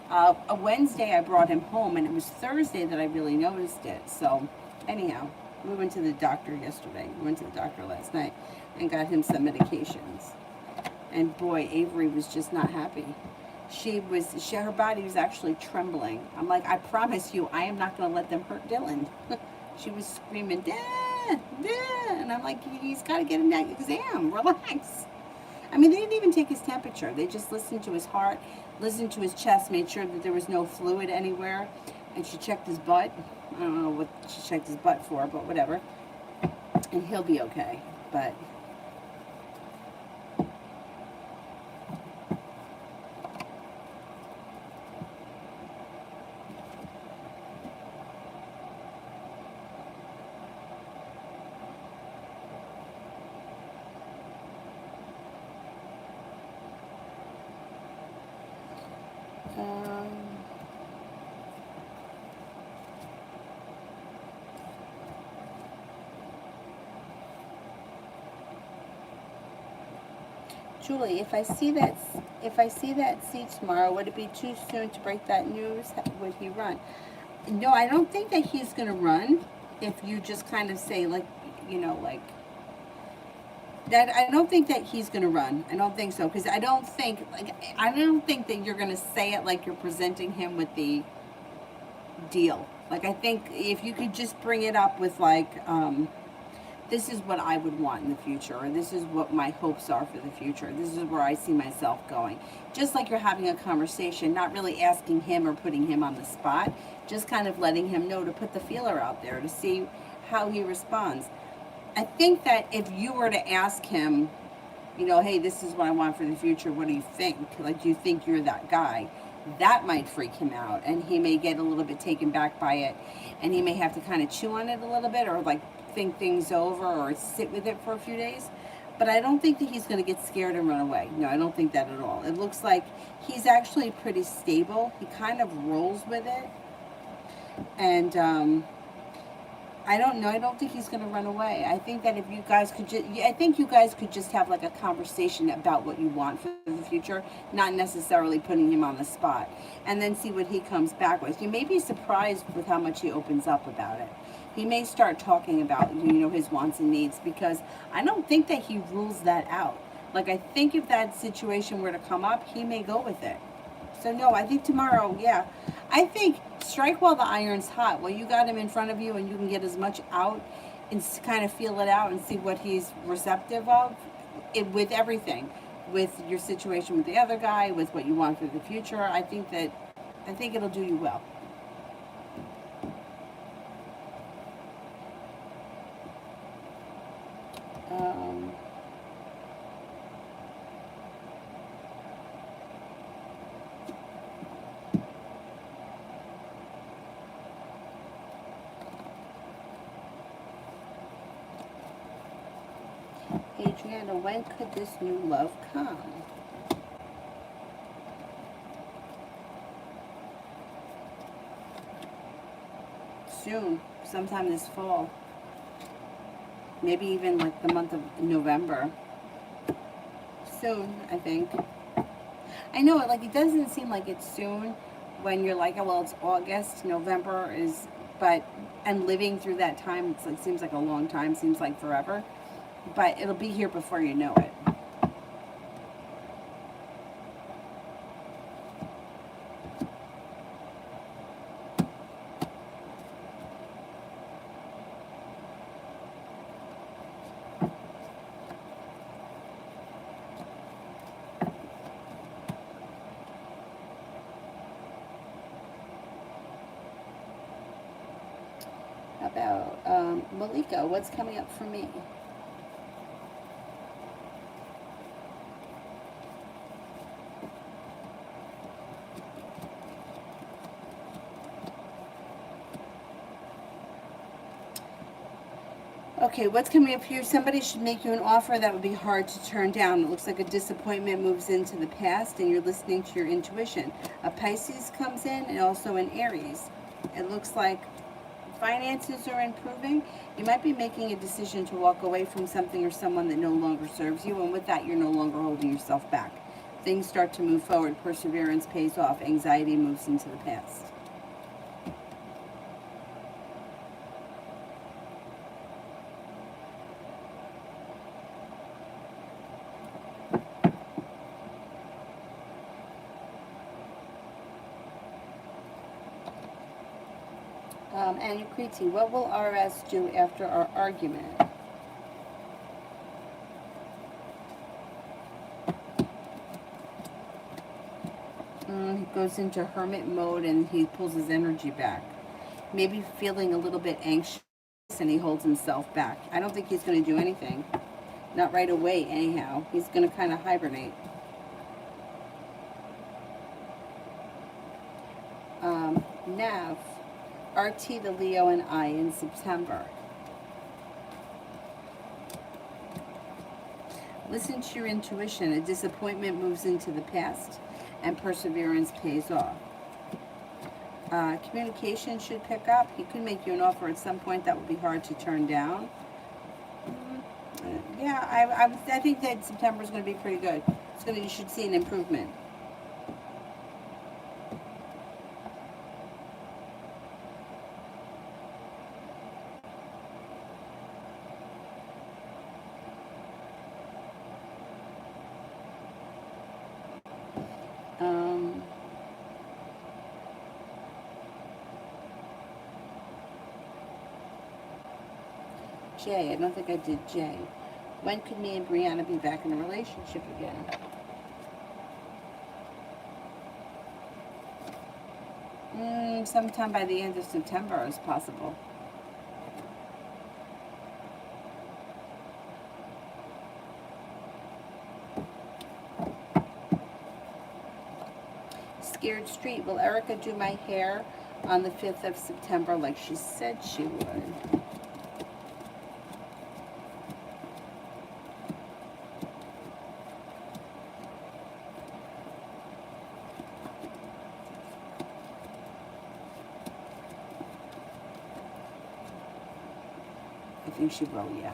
A Wednesday I brought him home, and it was Thursday that I really noticed it. So anyhow, we went to the doctor yesterday. We went to the doctor last night and got him some medications. And boy, Avery was just not happy. Her body was actually trembling. I'm like, I promise you, I am not going to let them hurt Dylan. She was screaming, Dad, Dad. And I'm like, he's got to get an exam. Relax. I mean, they didn't even take his temperature. They just listened to his heart, listened to his chest, made sure that there was no fluid anywhere. And she checked his butt. I don't know what she checked his butt for, but whatever. And he'll be okay. But Julie, if I see that seat tomorrow, would it be too soon to break that news? Would he run? No, I don't think that he's going to run. If you just kind of say like that, I don't think that he's going to run. I don't think so, because I don't think that you're going to say it like you're presenting him with the deal. Like, I think if you could just bring it up with like this is what I would want in the future, or this is what my hopes are for the future. This is where I see myself going. Just like you're having a conversation, not really asking him or putting him on the spot, just kind of letting him know, to put the feeler out there to see how he responds. I think that if you were to ask him, you know, hey, this is what I want for the future, what do you think? Like, do you think you're that guy? That might freak him out, and he may get a little bit taken back by it, and he may have to kind of chew on it a little bit, or like think things over, or sit with it for a few days. But I don't think that he's going to get scared and run away. No, I don't think that at all. It looks like he's actually pretty stable. He kind of rolls with it, and I don't know. I don't think he's going to run away. I think that if you guys could just, I think you guys could just have like a conversation about what you want for the future, not necessarily putting him on the spot, and then see what he comes back with. You may be surprised with how much he opens up about it. He may start talking about, you know, his wants and needs, because I don't think that he rules that out. Like, I think if that situation were to come up, he may go with it. So no, I think tomorrow, yeah. I think strike while the iron's hot. Well, you got him in front of you and you can get as much out and kind of feel it out and see what he's receptive of, with everything, with your situation with the other guy, with what you want for the future. I think it'll do you well. Um, Adriana, when could this new love come? Soon, sometime this fall. Maybe even like the month of November. Soon, I think. I know, like, it doesn't seem like it's soon when you're like, oh, well, it's August, November is, but, and living through that time, it's like, seems like a long time, seems like forever, but it'll be here before you know it. About Malika, what's coming up for me? Okay, what's coming up here? Somebody should make you an offer that would be hard to turn down. It looks like a disappointment moves into the past and you're listening to your intuition. A Pisces comes in, and also an Aries. It looks like finances are improving. You might be making a decision to walk away from something or someone that no longer serves you, and with that, you're no longer holding yourself back. Things start to move forward. Perseverance pays off. Anxiety moves into the past. And Yukriti, what will RS do after our argument? He goes into hermit mode and he pulls his energy back. Maybe feeling a little bit anxious and he holds himself back. I don't think he's going to do anything. Not right away, anyhow. He's going to kind of hibernate. Nav, RT, the Leo, and I in September. Listen to your intuition. A disappointment moves into the past, and perseverance pays off. Communication should pick up. He could make you an offer at some point that would be hard to turn down. Yeah, I think that September is going to be pretty good. You should see an improvement. J. I don't think I did J. When could me and Brianna be back in a relationship again? Sometime by the end of September is possible. Scared Street. Will Erica do my hair on the 5th of September like she said she would? I think she will, yeah.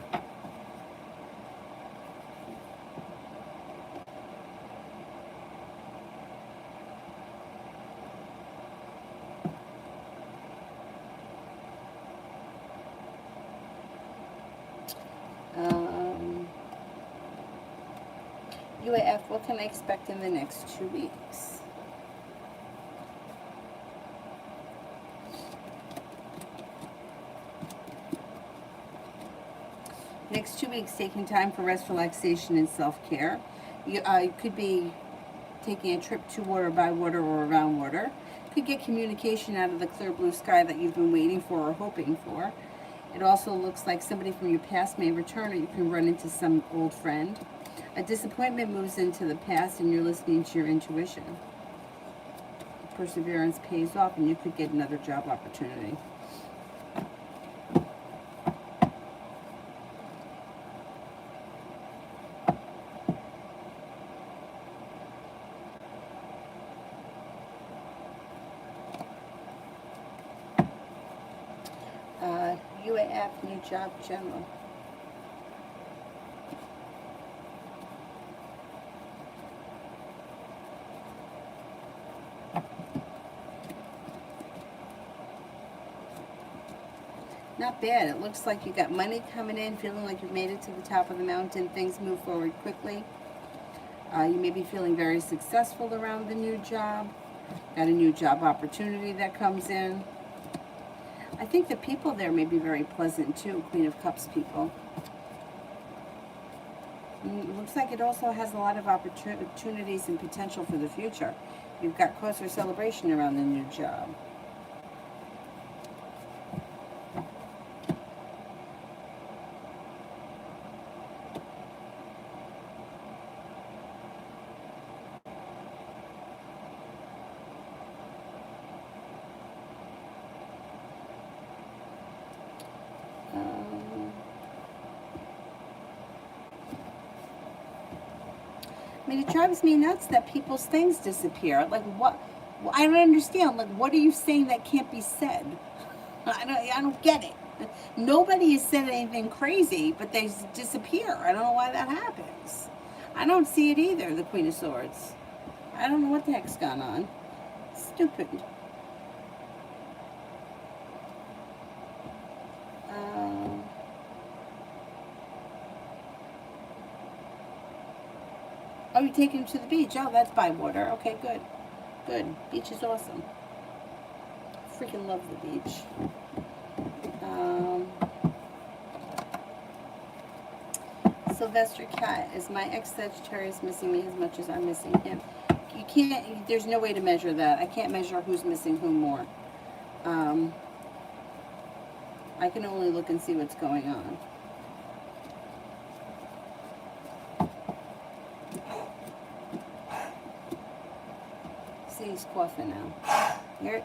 UAF, what can I expect in the next 2 weeks? Next 2 weeks, taking time for rest, relaxation, and self-care. You could be taking a trip to water, by water, or around water. Could get communication out of the clear blue sky that you've been waiting for or hoping for. It also looks like somebody from your past may return, or you can run into some old friend. A disappointment moves into the past, and you're listening to your intuition. Perseverance pays off, and you could get another job opportunity. UAF, new job, general. Not bad. It looks like you got money coming in, feeling like you've made it to the top of the mountain. Things move forward quickly. You may be feeling very successful around the new job. Got a new job opportunity that comes in. I think the people there may be very pleasant too, Queen of Cups people. It looks like it also has a lot of opportunities and potential for the future. You've got cause for celebration around the new job. I mean, it drives me nuts that people's things disappear. Like, what? I don't understand. Like, what are you saying that can't be said? I don't get it. Nobody has said anything crazy, but they disappear. I don't know why that happens. I don't see it either, the Queen of Swords. I don't know what the heck's gone on. Stupid. Oh, you take him to the beach. Oh, that's by water. Okay, good. Good. Beach is awesome. Freaking love the beach. Sylvester Cat, is my ex-Sagittarius missing me as much as I'm missing him? You can't, there's no way to measure that. I can't measure who's missing whom more. I can only look and see what's going on. See, he's coughing now. Hear it?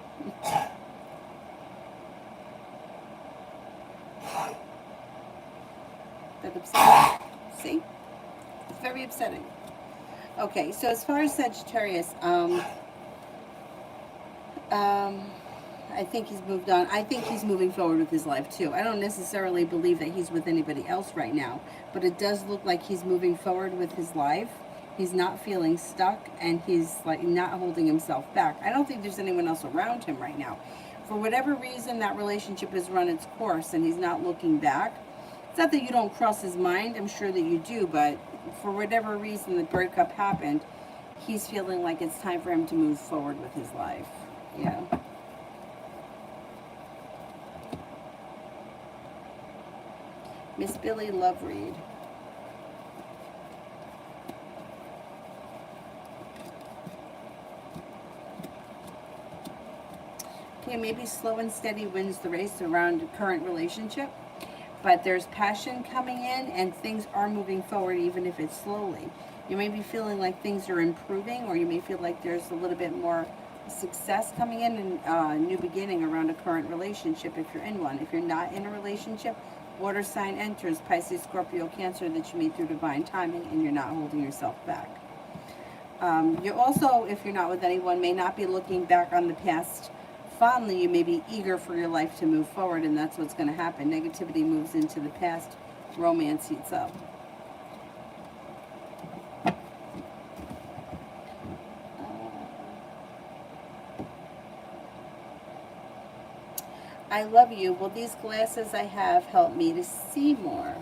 That upsetting. See? It's very upsetting. Okay, so as far as Sagittarius, I think he's moved on. I think he's moving forward with his life too. I don't necessarily believe that he's with anybody else right now, but it does look like he's moving forward with his life. He's not feeling stuck, and he's like not holding himself back. I don't think there's anyone else around him right now. For whatever reason, that relationship has run its course, and he's not looking back. It's not that you don't cross his mind. I'm sure that you do, but for whatever reason the breakup happened, he's feeling like it's time for him to move forward with his life. Yeah. Miss Billy Love Read. Okay, maybe slow and steady wins the race around current relationship, but there's passion coming in and things are moving forward even if it's slowly. You may be feeling like things are improving, or you may feel like there's a little bit more success coming in and a new beginning around a current relationship if you're in one. If you're not in a relationship, water sign enters, Pisces, Scorpio, Cancer, that you meet through divine timing and you're not holding yourself back. You also, if you're not with anyone, may not be looking back on the past fondly. You may be eager for your life to move forward, and that's what's going to happen. Negativity moves into the past, romance heats up. I love you. Will these glasses I have help me to see more?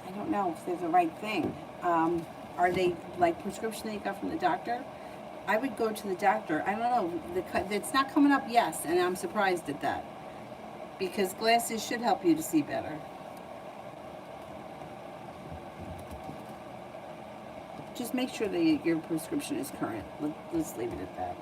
I don't know if they're the right thing. Are they like prescription that you got from the doctor? I would go to the doctor. I don't know. It's not coming up, yes, and I'm surprised at that. Because glasses should help you to see better. Just make sure that your prescription is current. Let's leave it at that.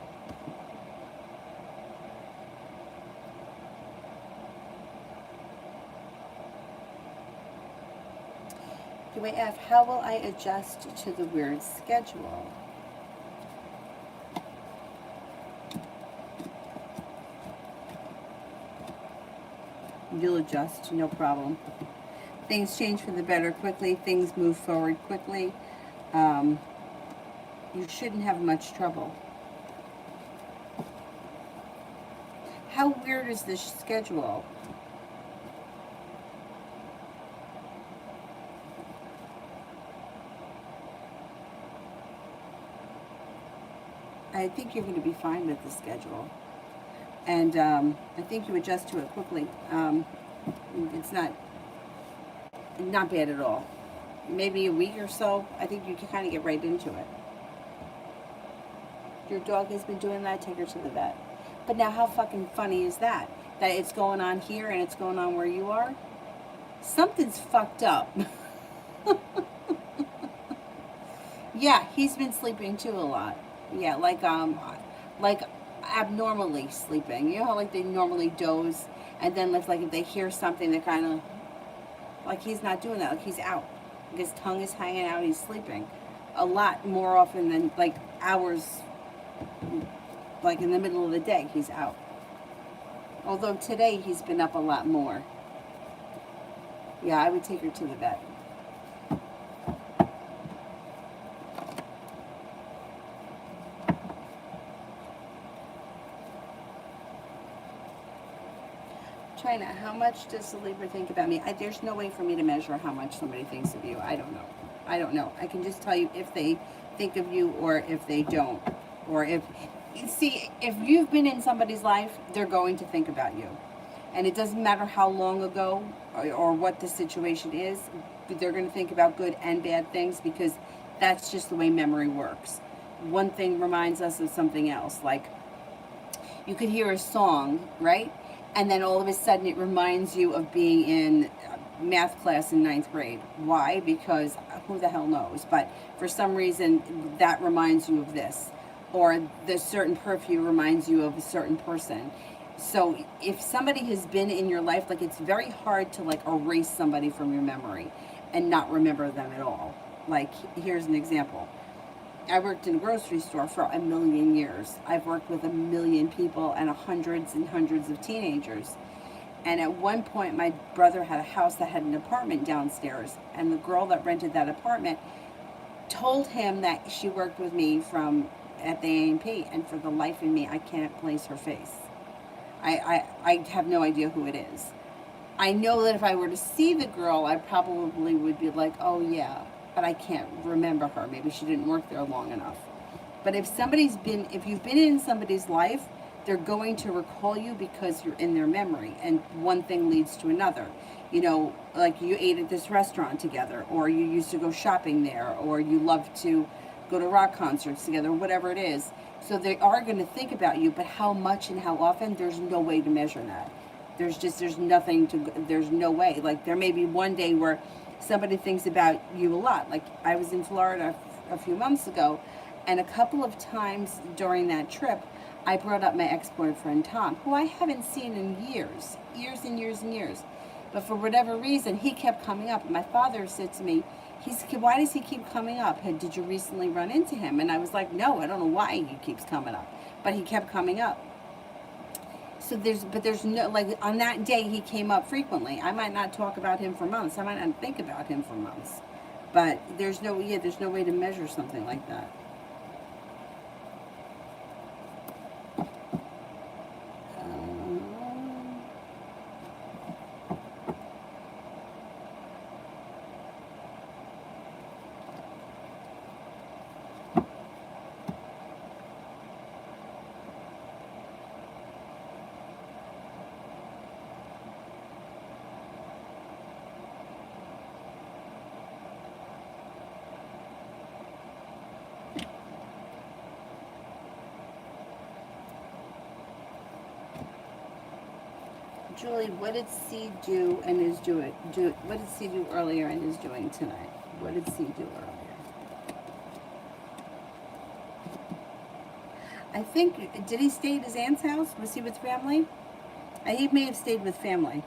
QAF, how will I adjust to the weird schedule? You'll adjust, no problem. Things change for the better quickly. Things move forward quickly. You shouldn't have much trouble. How weird is this schedule? I think you're going to be fine with the schedule. And I think you adjust to it quickly. It's not bad at all. Maybe a week or so, I think you can kind of get right into it. Your dog has been doing that, take her to the vet. But now how fucking funny is that? That it's going on here and it's going on where you are? Something's fucked up. Yeah, he's been sleeping too a lot. Yeah, like abnormally sleeping. You know how like they normally doze, and then like if they hear something, they're kind of like, he's not doing that. Like he's out. His tongue is hanging out. He's sleeping a lot more often than like hours. Like in the middle of the day, he's out. Although today he's been up a lot more. Yeah, I would take her to the vet. China, how much does the Libra think about me? There's no way for me to measure how much somebody thinks of you. I don't know. I don't know. I can just tell you if they think of you or if they don't. Or if you've been in somebody's life, they're going to think about you. And it doesn't matter how long ago or what the situation is, they're going to think about good and bad things, because that's just the way memory works. One thing reminds us of something else. Like, you could hear a song, right? And then all of a sudden it reminds you of being in math class in 9th grade. Why? Because who the hell knows? But for some reason that reminds you of this. Or the certain perfume reminds you of a certain person. So if somebody has been in your life, like, it's very hard to like erase somebody from your memory and not remember them at all. Like, here's an example. I worked in a grocery store for 1,000,000 years. I've worked with 1,000,000 people and hundreds and hundreds of teenagers. And at one point, my brother had a house that had an apartment downstairs. And the girl that rented that apartment told him that she worked with me at the A&P. And for the life of me, I can't place her face. I have no idea who it is. I know that if I were to see the girl, I probably would be like, oh yeah. But I can't remember her. Maybe she didn't work there long enough. But if you've been in somebody's life, they're going to recall you because you're in their memory, and one thing leads to another. You know, like you ate at this restaurant together, or you used to go shopping there, or you love to go to rock concerts together, whatever it is. So they are going to think about you, but how much and how often, there's no way to measure that. There's nothing to, there's no way. Like there may be one day where somebody thinks about you a lot. Like I was in Florida a few months ago, and a couple of times during that trip, I brought up my ex-boyfriend Tom, who I haven't seen in years and years and years. But for whatever reason, he kept coming up. And my father said to me, why does he keep coming up? Did you recently run into him? And I was like, no, I don't know why he keeps coming up. But he kept coming up. So there's no, like on that day he came up frequently. I might not talk about him for months. I might not think about him for months. But there's no way to measure something like that. Julie, what did C do and is doing? What did C do earlier and is doing tonight? What did C do earlier? I think, did he stay at his aunt's house? Was he with family? He may have stayed with family.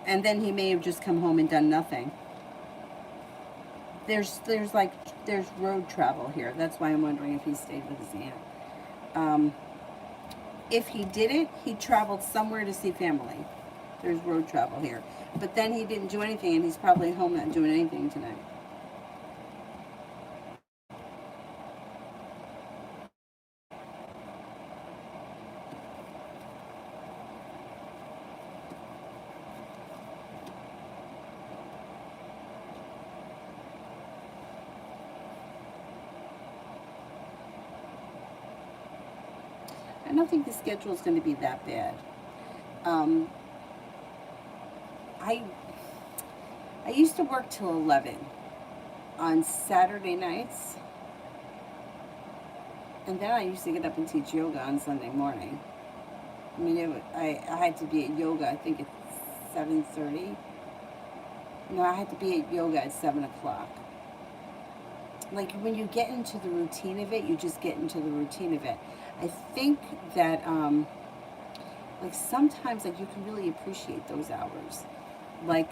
And then he may have just come home and done nothing. There's road travel here. That's why I'm wondering if he stayed with his aunt. If he didn't, he traveled somewhere to see family. There's road travel here. But then he didn't do anything, and he's probably home not doing anything tonight. I don't think the schedule is going to be that bad. I used to work till 11 on Saturday nights, and then I used to get up and teach yoga on Sunday morning. I mean, I had to be at yoga, I think at 7:30. No, I had to be at yoga at 7 o'clock. Like when you get into the routine of it, you just get into the routine of it. I think that like sometimes like you can really appreciate those hours. Like,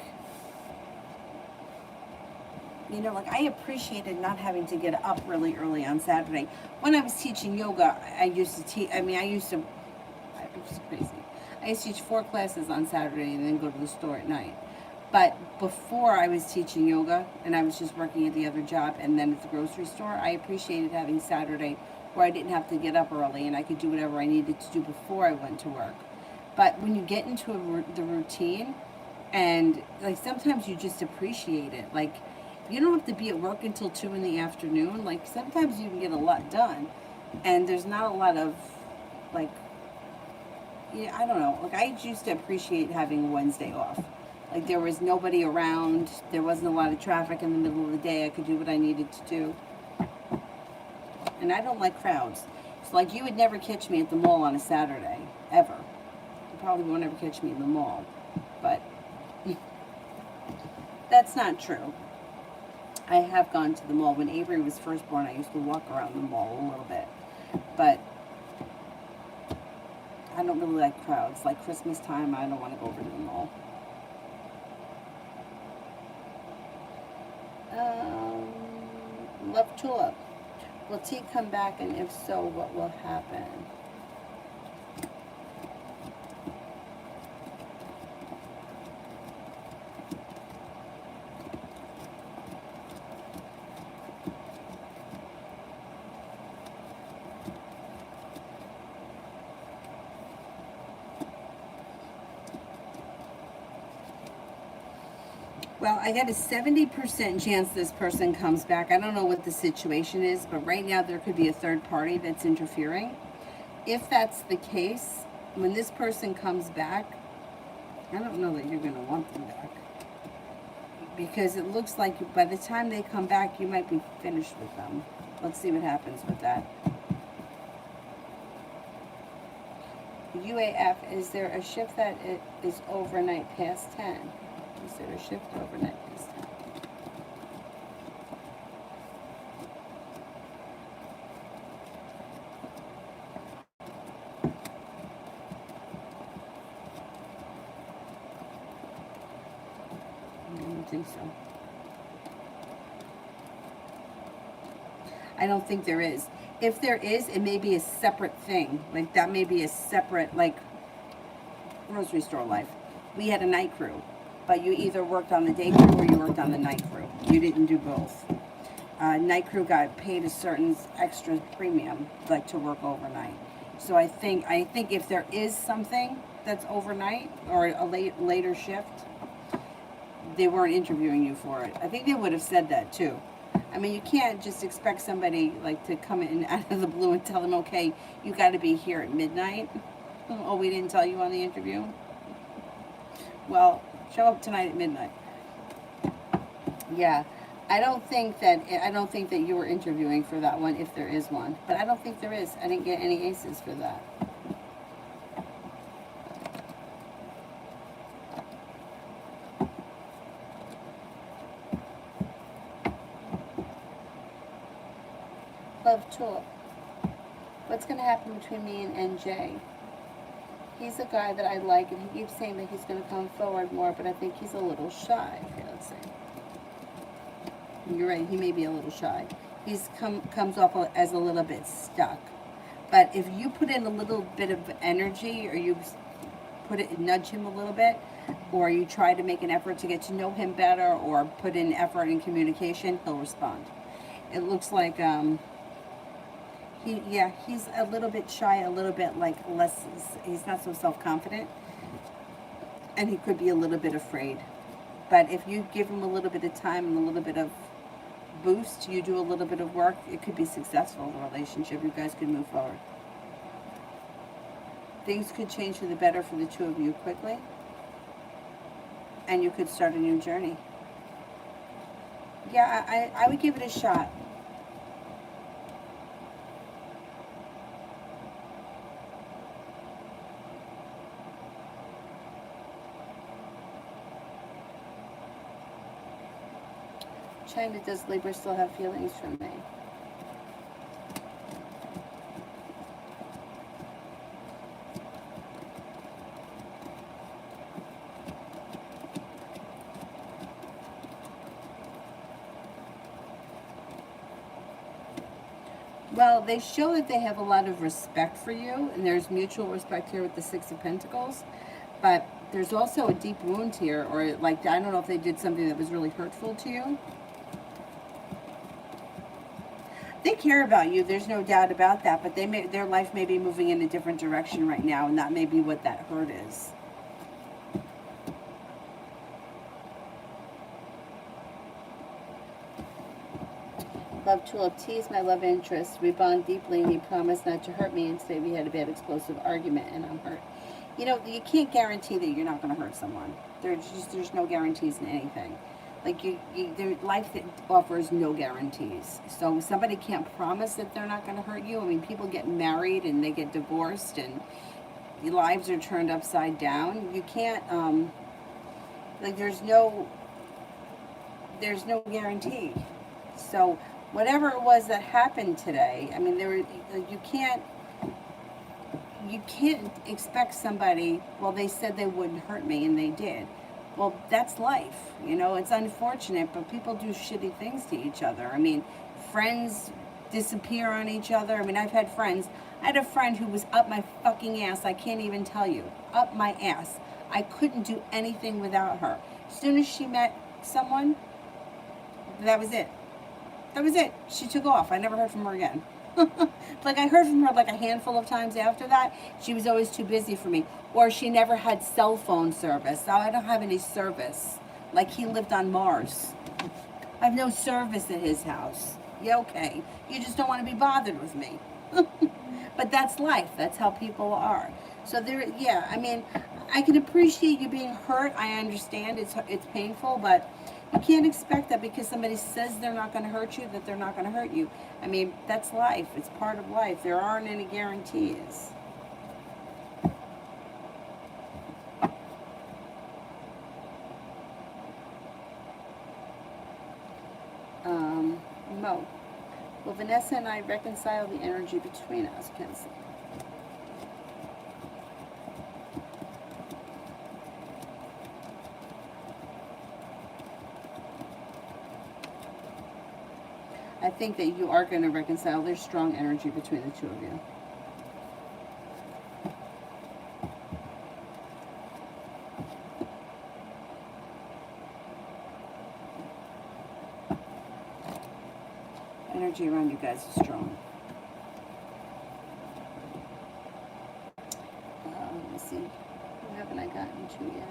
you know, like I appreciated not having to get up really early on Saturday. When I was teaching yoga, it was crazy. I used to teach 4 classes on Saturday and then go to the store at night. But before I was teaching yoga and I was just working at the other job and then at the grocery store, I appreciated having Saturday where I didn't have to get up early and I could do whatever I needed to do before I went to work. But when you get into the routine, and like sometimes you just appreciate it. Like you don't have to be at work until 2 in the afternoon. Like sometimes you can get a lot done, and there's not a lot of like, yeah, I don't know. Like I used to appreciate having Wednesday off. Like there was nobody around. There wasn't a lot of traffic in the middle of the day. I could do what I needed to do. And I don't like crowds. So like you would never catch me at the mall on a Saturday, ever. You probably won't ever catch me in the mall. But that's not true. I have gone to the mall. When Avery was first born, I used to walk around the mall a little bit. But I don't really like crowds. Like Christmas time, I don't want to go over to the mall. Love Tulip. Will T come back, and if so, what will happen? Well, I got a 70% chance this person comes back. I don't know what the situation is, but right now there could be a third party that's interfering. If that's the case, when this person comes back, I don't know that you're going to want them back. Because it looks like by the time they come back, you might be finished with them. Let's see what happens with that. UAF, is there a shift that is overnight past 10? Is there a shift overnight past 10? I don't think so. I don't think there is. If there is, it may be a separate thing. Like that may be a separate, like grocery store life. We had a night crew, but you either worked on the day crew or you worked on the night crew. You didn't do both. Night crew got paid a certain extra premium, like to work overnight. So I think if there is something that's overnight or a later shift, they weren't interviewing you for it. I think they would have said that too. I mean, you can't just expect somebody like to come in out of the blue and tell them, okay, you got to be here at midnight. Oh, we didn't tell you on the interview? Well, show up tonight at midnight. Yeah, I don't think that you were interviewing for that one, if there is one. But I don't think there is. I didn't get any aces for that. Love Tulip. What's going to happen between me and NJ? He's a guy that I like, and he keeps saying that he's going to come forward more, but I think he's a little shy. Okay, let's see. You're right, he may be a little shy. He's comes off as a little bit stuck. But if you put in a little bit of energy, or you nudge him a little bit, or you try to make an effort to get to know him better, or put in effort in communication, he'll respond. It looks like he's a little bit shy, a little bit like less, he's not so self-confident, and he could be a little bit afraid. But if you give him a little bit of time and a little bit of boost, you do a little bit of work, it could be successful, the relationship. You guys could move forward. Things could change for the better for the two of you quickly, and you could start a new journey. Yeah, I would give it a shot. China, does Libra still have feelings for me? Well, they show that they have a lot of respect for you, and there's mutual respect here with the Six of Pentacles, but there's also a deep wound here, or like, I don't know if they did something that was really hurtful to you. They care about you, there's no doubt about that, but their life may be moving in a different direction right now, and that may be what that hurt is. Love Tulip, tease my love interest. We bond deeply, and he promised not to hurt me, and today we had a bad explosive argument, and I'm hurt. You know, you can't guarantee that you're not going to hurt someone. There's no guarantees in anything. Like, their life that offers no guarantees. So somebody can't promise that they're not going to hurt you. I mean, people get married and they get divorced and lives are turned upside down. You can't, like, there's no guarantee. So whatever it was that happened today, I mean, you can't expect somebody, well, they said they wouldn't hurt me and they did. Well, that's life, you know, it's unfortunate, but people do shitty things to each other. I mean, friends disappear on each other. I mean, I had a friend who was up my fucking ass, I can't even tell you, up my ass. I couldn't do anything without her. As soon as she met someone, that was it. That was it. She took off. I never heard from her again. Like, I heard from her like a handful of times after that. She was always too busy for me. Or she never had cell phone service. Now I don't have any service. Like, he lived on Mars. I have no service at his house. Yeah, okay. You just don't want to be bothered with me. But that's life. That's how people are. So there, yeah. I mean, I can appreciate you being hurt. I understand it's painful, but you can't expect that because somebody says they're not going to hurt you that they're not going to hurt you. I mean, that's life. It's part of life. There aren't any guarantees. Mo. Will Vanessa and I reconcile the energy between us? Kenzie. I think that you are going to reconcile. There's strong energy between the two of you. Energy around you guys is strong. Let me see. Who haven't I gotten to yet?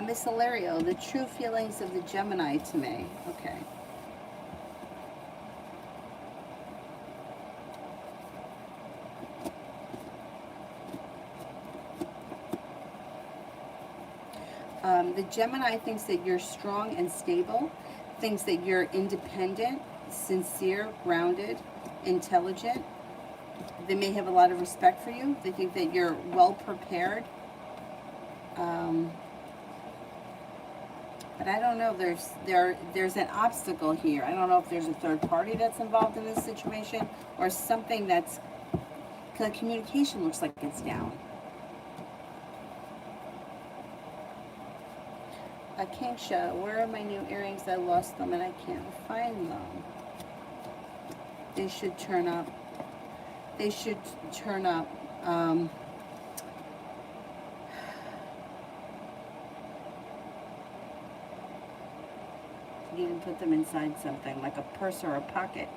Miss Hilario, the true feelings of the Gemini to me. Okay. The Gemini thinks that you're strong and stable, thinks that you're independent, sincere, grounded, intelligent. They may have a lot of respect for you. They think that you're well prepared. But I don't know. There's an obstacle here. I don't know if there's a third party that's involved in this situation or something that's. The communication looks like it's down. Kingsha, where are my new earrings? I lost them and I can't find them. They should turn up. They should turn up. You can put them inside something like a purse or a pocket.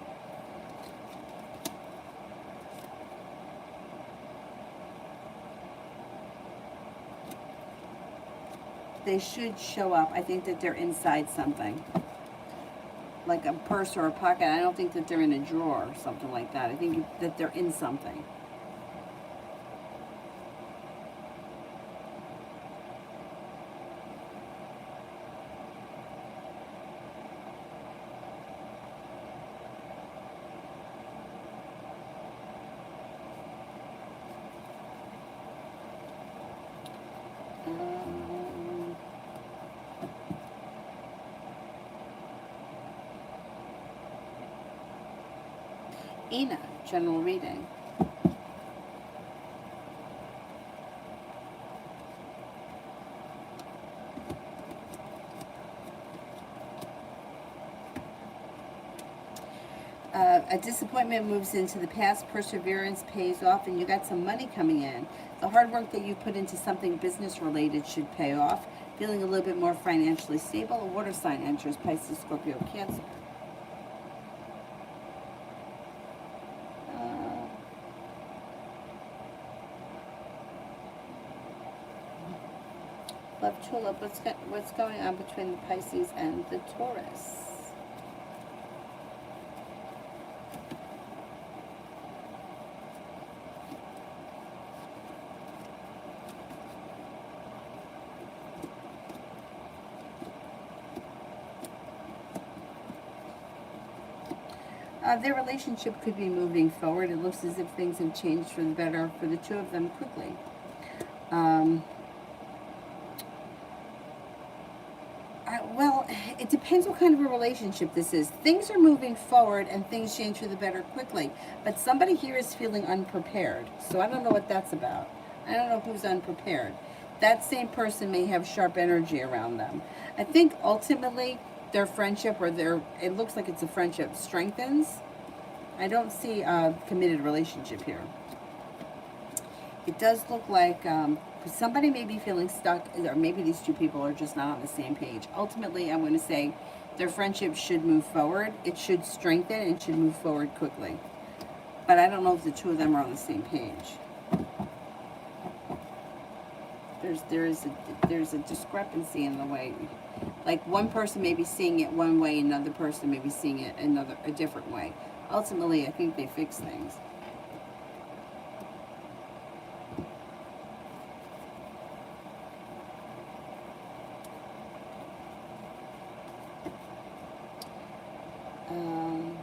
They should show up. I think that they're inside something. Like a purse or a pocket. I don't think that they're in a drawer or something like that. I think that they're in something. Ina, general reading. A disappointment moves into the past, perseverance pays off, and you got some money coming in. The hard work that you put into something business related should pay off. Feeling a little bit more financially stable. A water sign enters, Pisces, Scorpio, Cancer. Love Tulip, what's going on between the Pisces and the Taurus? Their relationship could be moving forward. It looks as if things have changed for the better for the two of them quickly. Well, it depends what kind of a relationship this is. Things are moving forward and things change for the better quickly. But somebody here is feeling unprepared. So I don't know what that's about. I don't know who's unprepared. That same person may have sharp energy around them. I think ultimately their friendship it looks like it's a friendship, strengthens. I don't see a committed relationship here. It does look like somebody may be feeling stuck, or maybe these two people are just not on the same page. Ultimately, I'm going to say their friendship should move forward. It should strengthen and it should move forward quickly. But I don't know if the two of them are on the same page. there's a discrepancy in the way, like one person may be seeing it one way, another person may be seeing it a different way. Ultimately, I think they fix things. Um,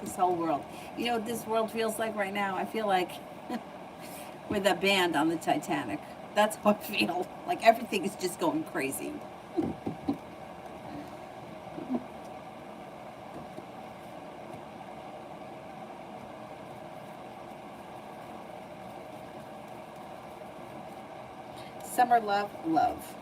this whole world. You know what this world feels like right now? I feel like we're the band on the Titanic. That's how I feel. Like everything is just going crazy. Summer love, love.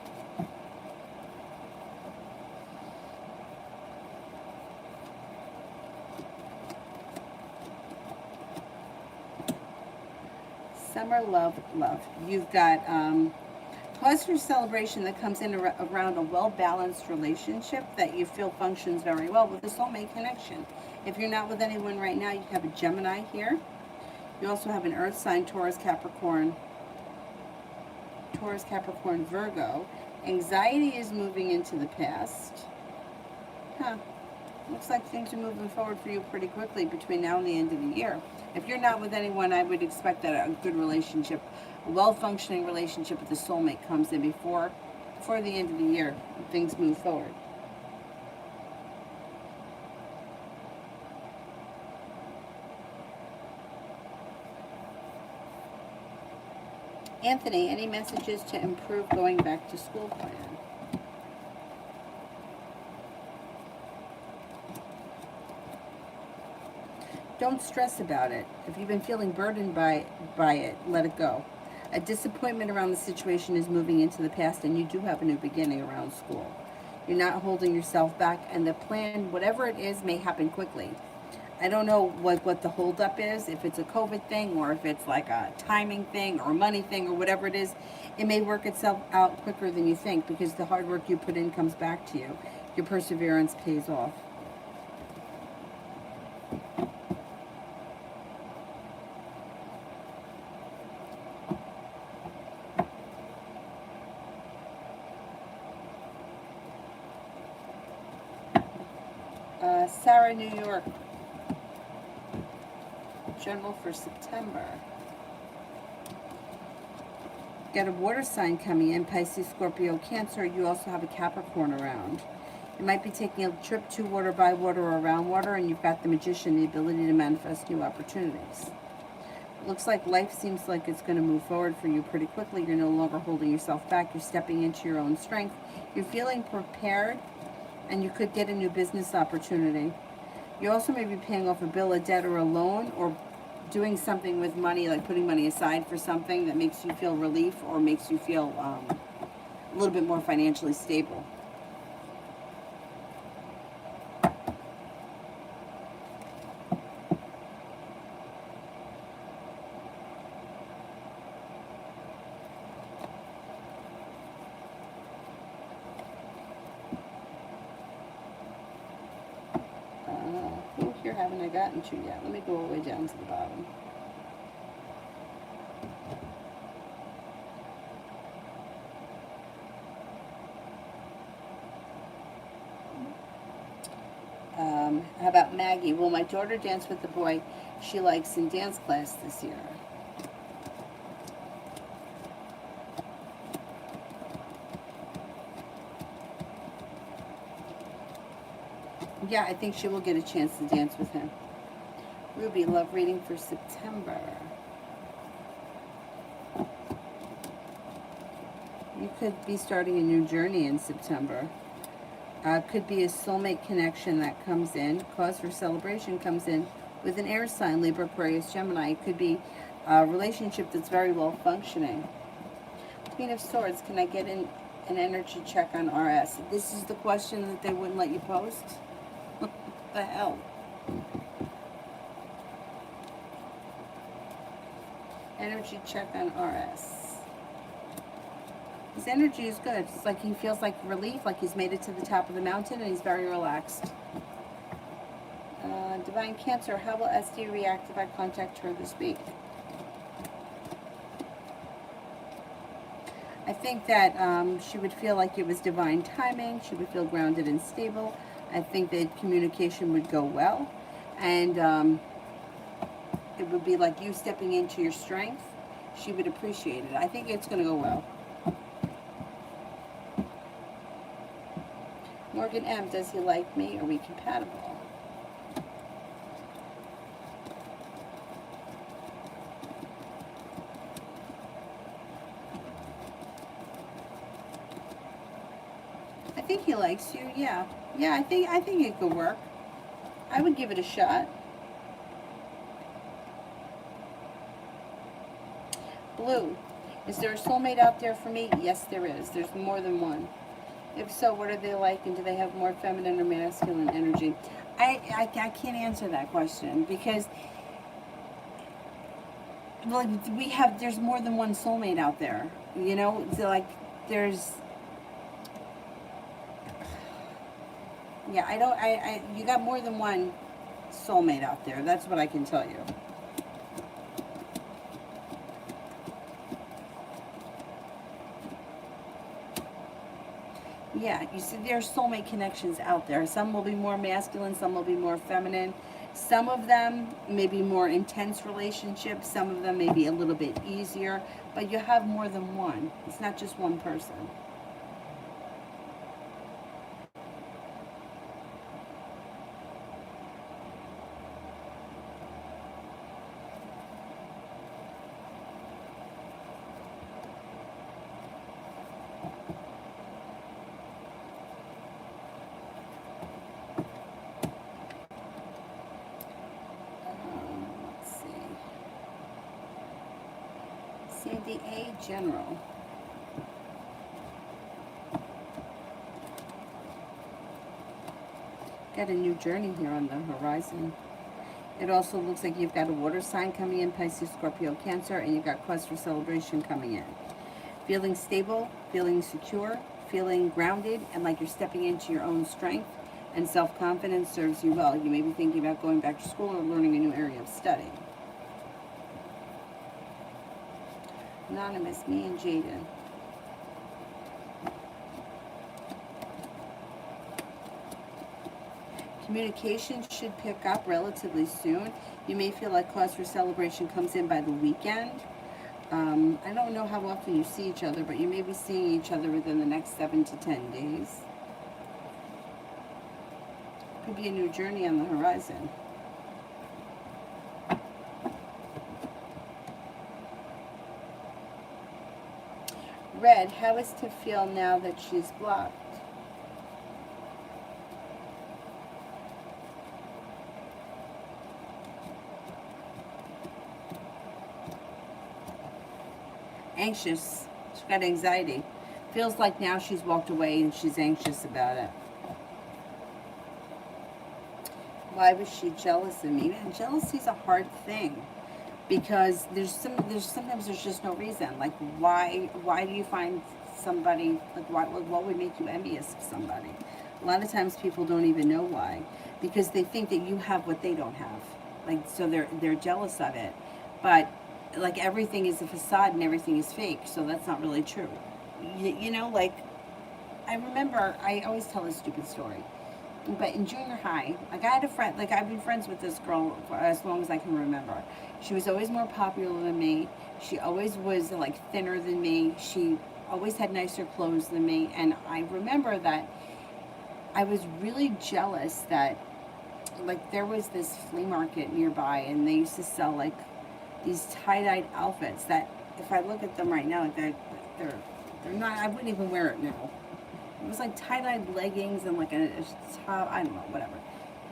Summer love, love. You've got cause for celebration that comes in around a well-balanced relationship that you feel functions very well with a soulmate connection. If you're not with anyone right now, you have a Gemini here. You also have an Earth sign, Taurus, Capricorn, Virgo. Anxiety is moving into the past. Huh. Looks like things are moving forward for you pretty quickly between now and the end of the year. If you're not with anyone, I would expect that a good relationship, a well-functioning relationship with a soulmate comes in before the end of the year. Things move forward. Anthony, any messages to improve going back to school plan? Don't stress about it. If you've been feeling burdened by it, let it go. A disappointment around the situation is moving into the past, and you do have a new beginning around school. You're not holding yourself back, and the plan, whatever it is, may happen quickly. I don't know what the holdup is, if it's a COVID thing or if it's like a timing thing or a money thing or whatever it is. It may work itself out quicker than you think because the hard work you put in comes back to you. Your perseverance pays off. Sarah, New York. General for September. Got a water sign coming in, Pisces, Scorpio, Cancer. You also have a Capricorn around. You might be taking a trip to water, by water, or around water, and you've got the Magician, the ability to manifest new opportunities. It looks like life seems like it's going to move forward for you pretty quickly. You're no longer holding yourself back. You're stepping into your own strength. You're feeling prepared, and you could get a new business opportunity. You also may be paying off a bill, a debt, or a loan, or doing something with money, like putting money aside for something that makes you feel relief or makes you feel a little bit more financially stable. Who here haven't I gotten to yet? Let me go all the way down to the bottom. How about Maggie? Will my daughter dance with the boy she likes in dance class this year? Yeah, I think she will get a chance to dance with him. Ruby, love reading for September. You could be starting a new journey in September. Could be a soulmate connection that comes in. Cause for celebration comes in with an air sign, Libra, Aquarius, Gemini. It could be a relationship that's very well functioning. Queen of Swords, can I get an energy check on RS? This is the question that they wouldn't let you post? What the hell? Energy check on RS. His energy is good. It's like he feels like relief, like he's made it to the top of the mountain, and he's very relaxed. Divine Cancer, how will SD react if I contact her this week? I think that she would feel like it was divine timing. She would feel grounded and stable. I think that communication would go well. And it would be like you stepping into your strength. She would appreciate it. I think it's going to go well. Morgan M, does he like me? Are we compatible? I think he likes you, yeah. Yeah, I think it could work. I would give it a shot. Blue, is there a soulmate out there for me? Yes, there is. There's more than one. If so, what are they like, and do they have more feminine or masculine energy? I can't answer that question because, like, there's more than one soulmate out there. You know, so like there's. Yeah, you got more than one soulmate out there. That's what I can tell you. Yeah, you see, there's soulmate connections out there. Some will be more masculine, some will be more feminine. Some of them may be more intense relationships. Some of them may be a little bit easier. But you have more than one. It's not just one person. Sandy A. General. Got a new journey here on the horizon. It also looks like you've got a water sign coming in, Pisces, Scorpio, Cancer, and you've got cause for celebration coming in. Feeling stable, feeling secure, feeling grounded, and like you're stepping into your own strength, and self-confidence serves you well. You may be thinking about going back to school or learning a new area of study. Anonymous, me and Jaden. Communication should pick up relatively soon. You may feel like cause for celebration comes in by the weekend. I don't know how often you see each other, but you may be seeing each other within the next 7 to 10 days. Could be a new journey on the horizon. Red, how is to feel now that she's blocked? Anxious. She's got anxiety. Feels like now she's walked away and she's anxious about it. Why was she jealous of me? Man, jealousy's a hard thing. Because sometimes there's just no reason. Like, why do you find somebody, like, what would make you envious of somebody? A lot of times people don't even know why, because they think that you have what they don't have. Like, so they're jealous of it. But like, everything is a facade and everything is fake, so that's not really true. You know, like, I remember, I always tell this stupid story. But in junior high, like, I had a friend, like, I've been friends with this girl for as long as I can remember. She was always more popular than me. She always was, like, thinner than me. She always had nicer clothes than me. And I remember that I was really jealous that, like, there was this flea market nearby, and they used to sell, like, these tie-dyed outfits that, if I look at them right now, they're not, I wouldn't even wear it now. It was like tie-dyed leggings and like a top, I don't know, whatever.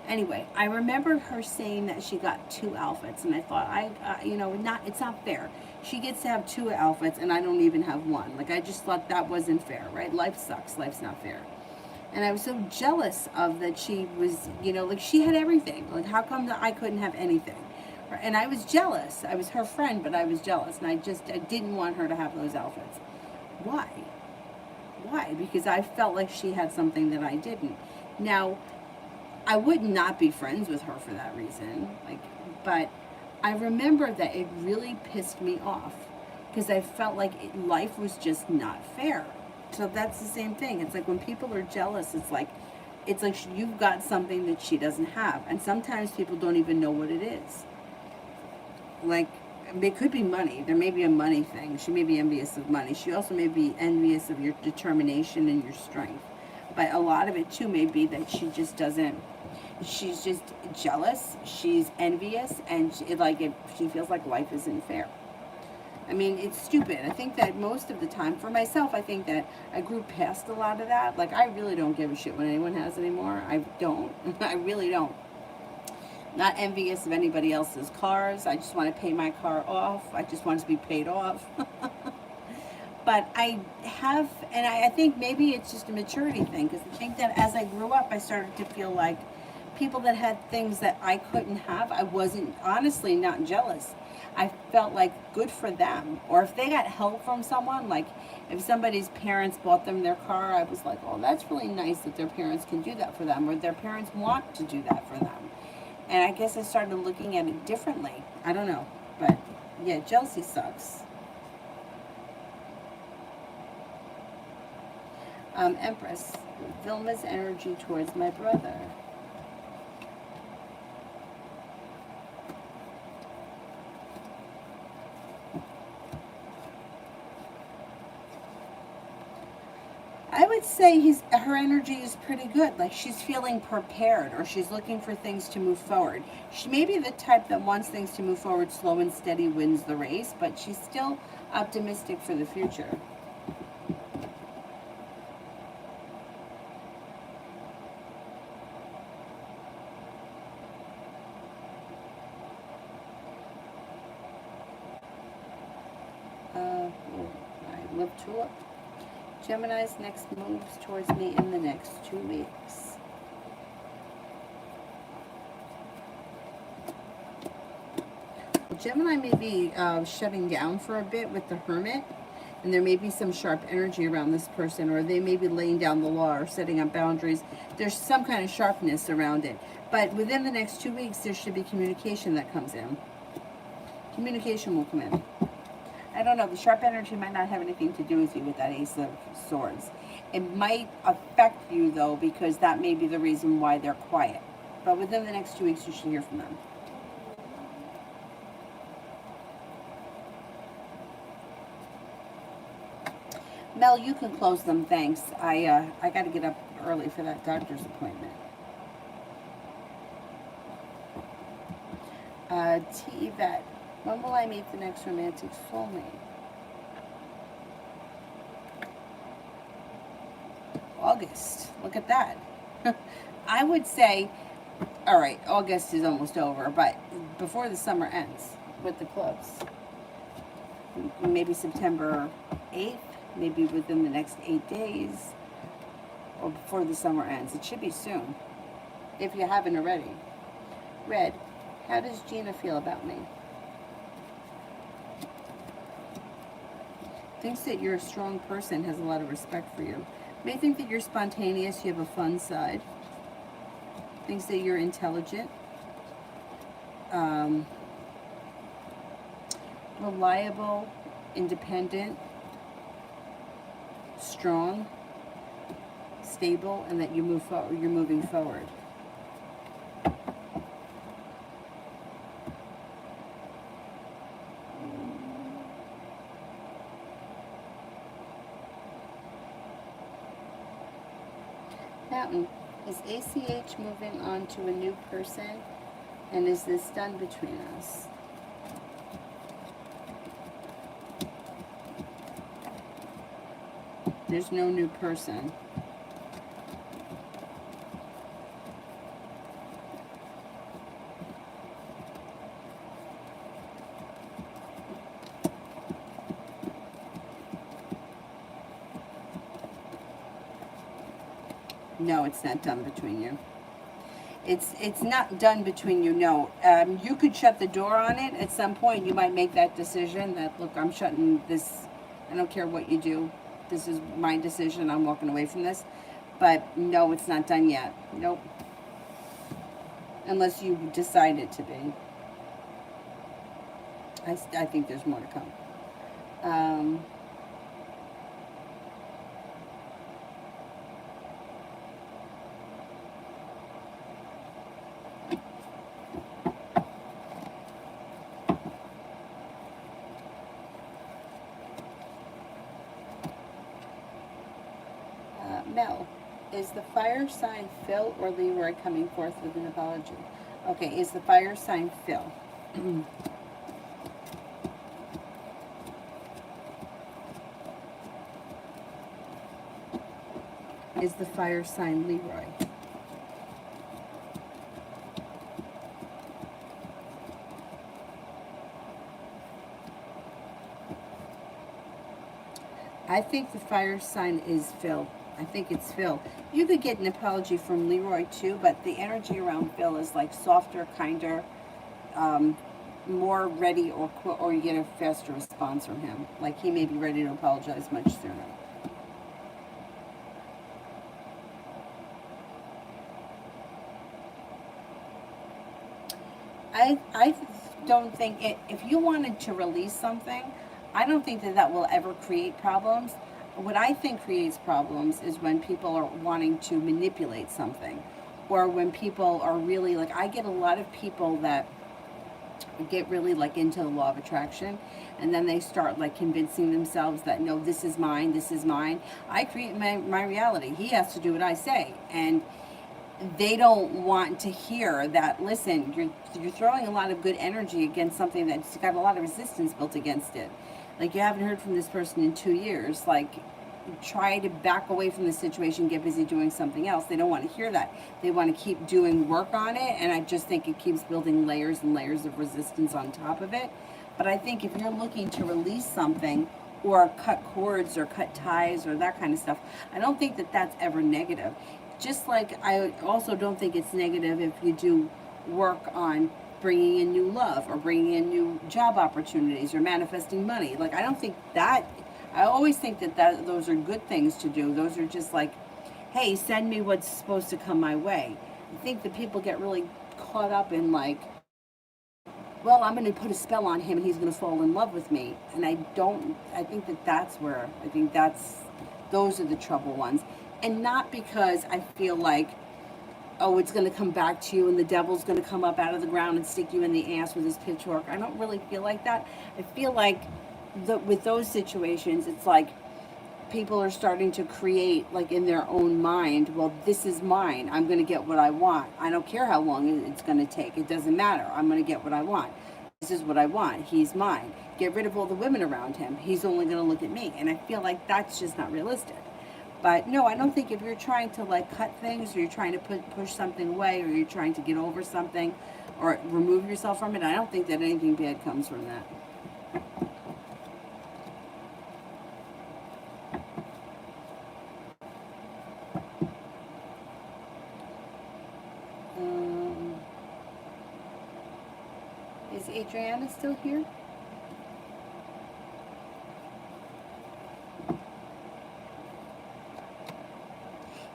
Anyway, I remember her saying that she got 2 outfits, and I thought, you know, it's not fair. She gets to have 2 outfits, and I don't even have 1. Like, I just thought that wasn't fair, right? Life sucks. Life's not fair. And I was so jealous of that she was, you know, like, she had everything. Like, how come that I couldn't have anything, And I was jealous. I was her friend, but I was jealous, and I didn't want her to have those outfits. Why? Why? Because I felt like she had something that I didn't. Now, I would not be friends with her for that reason. Like, but I remember that it really pissed me off because I felt like life was just not fair. So that's the same thing. It's like when people are jealous, it's like you've got something that she doesn't have, and sometimes people don't even know what it is. Like, it could be money. There may be a money thing. She may be envious of money. She also may be envious of your determination and your strength. But a lot of it too may be that she just doesn't. She's just jealous. She's envious, and she feels like life isn't fair. I mean, it's stupid. I think that most of the time, for myself, I think that I grew past a lot of that. Like, I really don't give a shit what anyone has anymore. I don't. I really don't. Not envious of anybody else's cars. I just want to pay my car off. I just want it to be paid off. But I have, and I think maybe it's just a maturity thing, because I think that as I grew up, I started to feel like people that had things that I couldn't have, I wasn't, honestly, not jealous. I felt like good for them. Or if they got help from someone, like if somebody's parents bought them their car, I was like, oh, that's really nice that their parents can do that for them, or their parents want to do that for them. And I guess I started looking at it differently. I don't know. But yeah, jealousy sucks. Empress, Vilma's energy towards my brother. I would say her energy is pretty good. Like, she's feeling prepared, or she's looking for things to move forward. She may be the type that wants things to move forward slow and steady, wins the race, but she's still optimistic for the future. I love Tulip. Gemini's next moves towards me in the next 2 weeks. Gemini may be shutting down for a bit with the Hermit, and there may be some sharp energy around this person, or they may be laying down the law or setting up boundaries. There's some kind of sharpness around it. But within the next 2 weeks, there should be communication that comes in. Communication will come in. I don't know, the sharp energy might not have anything to do with you with that Ace of Swords. It might affect you, though, because that may be the reason why they're quiet. But within the next 2 weeks, you should hear from them. Mel, you can close them, thanks. I got to get up early for that doctor's appointment. T. Yvette, when will I meet the next romantic soulmate? August. Look at that. I would say, all right, August is almost over, but before the summer ends with the clubs. Maybe September 8th, maybe within the next 8 days, or before the summer ends. It should be soon, if you haven't already. Red, how does Gina feel about me? Thinks that you're a strong person, has a lot of respect for you. May think that you're spontaneous, you have a fun side. Thinks that you're intelligent, reliable, independent, strong, stable, and that you move forward. You're moving forward. Mountain, is ACH moving on to a new person? And is this done between us? There's no new person. No, it's not done between you. It's not done between you. No, you could shut the door on it at some point. You might make that decision that, look, I'm shutting this. I don't care what you do. This is my decision. I'm walking away from this. But no, it's not done yet. Nope. Unless you decide it to be. I think there's more to come. Um, Mel, is the fire sign Phil or Leroy coming forth with an apology? Okay, is the fire sign Phil? Is the fire sign Leroy? I think the fire sign is Phil. I think it's Phil. You could get an apology from Leroy too, but the energy around Phil is like softer, kinder, um, more ready, or you get a faster response from him. Like he may be ready to apologize much sooner. I don't think it, if you wanted to release something, I don't think that that will ever create problems. What I think creates problems is when people are wanting to manipulate something, or when people are really like, I get a lot of people that get really like into the law of attraction, and then they start like convincing themselves that, no, this is mine, this is mine. I create my reality. He has to do what I say. And they don't want to hear that, listen, you're throwing a lot of good energy against something that's got a lot of resistance built against it. Like, you haven't heard from this person in 2 years. Like, try to back away from the situation, get busy doing something else. They don't want to hear that. They want to keep doing work on it, and I just think it keeps building layers and layers of resistance on top of it. But I think if you're looking to release something, or cut cords or cut ties or that kind of stuff, I don't think that that's ever negative. Just like I also don't think it's negative if you do work on bringing in new love, or bringing in new job opportunities, or manifesting money. Like, I don't think that, I always think that those are good things to do. Those are just like, hey, send me what's supposed to come my way. I think that people get really caught up in like, well, I'm going to put a spell on him and he's going to fall in love with me. And I think that that's where, I think those are the trouble ones. And not because I feel like, oh, it's going to come back to you and the devil's going to come up out of the ground and stick you in the ass with his pitchfork. I don't really feel like that. I feel like with those situations, it's like people are starting to create, like, in their own mind, well, this is mine. I'm going to get what I want. I don't care how long it's going to take. It doesn't matter. I'm going to get what I want. This is what I want. He's mine. Get rid of all the women around him. He's only going to look at me. And I feel like that's just not realistic. But no, I don't think if you're trying to like cut things, or you're trying to push something away, or you're trying to get over something, or remove yourself from it, I don't think that anything bad comes from that. Um, is Adriana still here?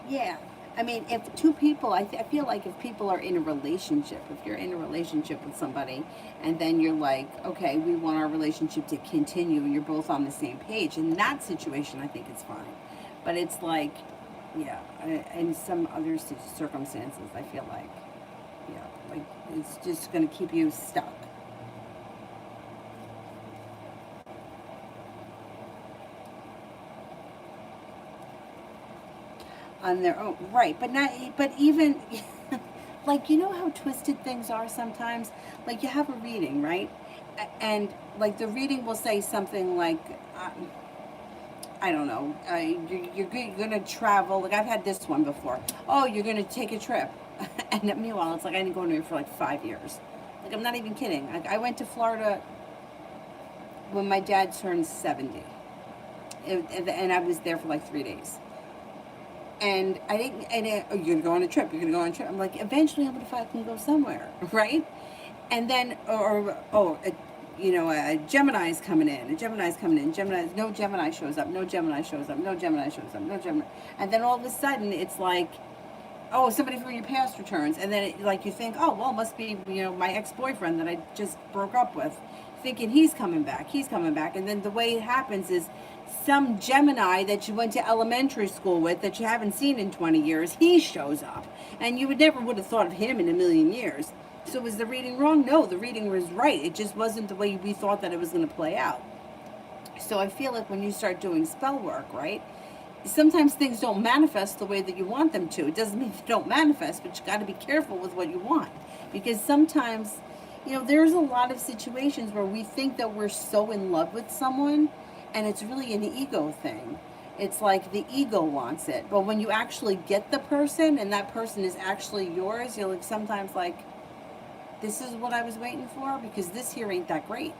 Yeah. I mean, if two people, I feel like if people are in a relationship, if you're in a relationship with somebody, and then you're like, okay, we want our relationship to continue, and you're both on the same page, in that situation, I think it's fine. But it's like, yeah, in some other circumstances, I feel like, yeah, like it's just going to keep you stuck. On their own, right? But not, but even like, you know how twisted things are sometimes. Like, you have a reading, right? And like the reading will say something like, I don't know, you're gonna travel. Like, I've had this one before. Oh, you're gonna take a trip, and meanwhile, it's like I didn't go anywhere for like 5 years. Like, I'm not even kidding. I went to Florida when my dad turned 70, and I was there for like 3 days. And I didn't, oh, you're going to go on a trip, you're going to go on a trip. I'm like, eventually I'm going to fucking go somewhere, right? And then, a Gemini's coming in, no Gemini shows up, no Gemini shows up, no Gemini shows up, no Gemini. And then all of a sudden it's like, oh, somebody from your past returns. And then you think, oh, well, it must be, my ex-boyfriend that I just broke up with, thinking he's coming back. And then the way it happens is some Gemini that you went to elementary school with that you haven't seen in 20 years, he shows up. And you would have thought of him in a million years. So was the reading wrong? No, the reading was right. It just wasn't the way we thought that it was going to play out. So I feel like when you start doing spell work, right, sometimes things don't manifest the way that you want them to. It doesn't mean they don't manifest, but you got to be careful with what you want. Because sometimes, there's a lot of situations where we think that we're so in love with someone, and it's really an ego thing. It's like the ego wants it. But when you actually get the person, and that person is actually yours, you're sometimes like, this is what I was waiting for, because this here ain't that great.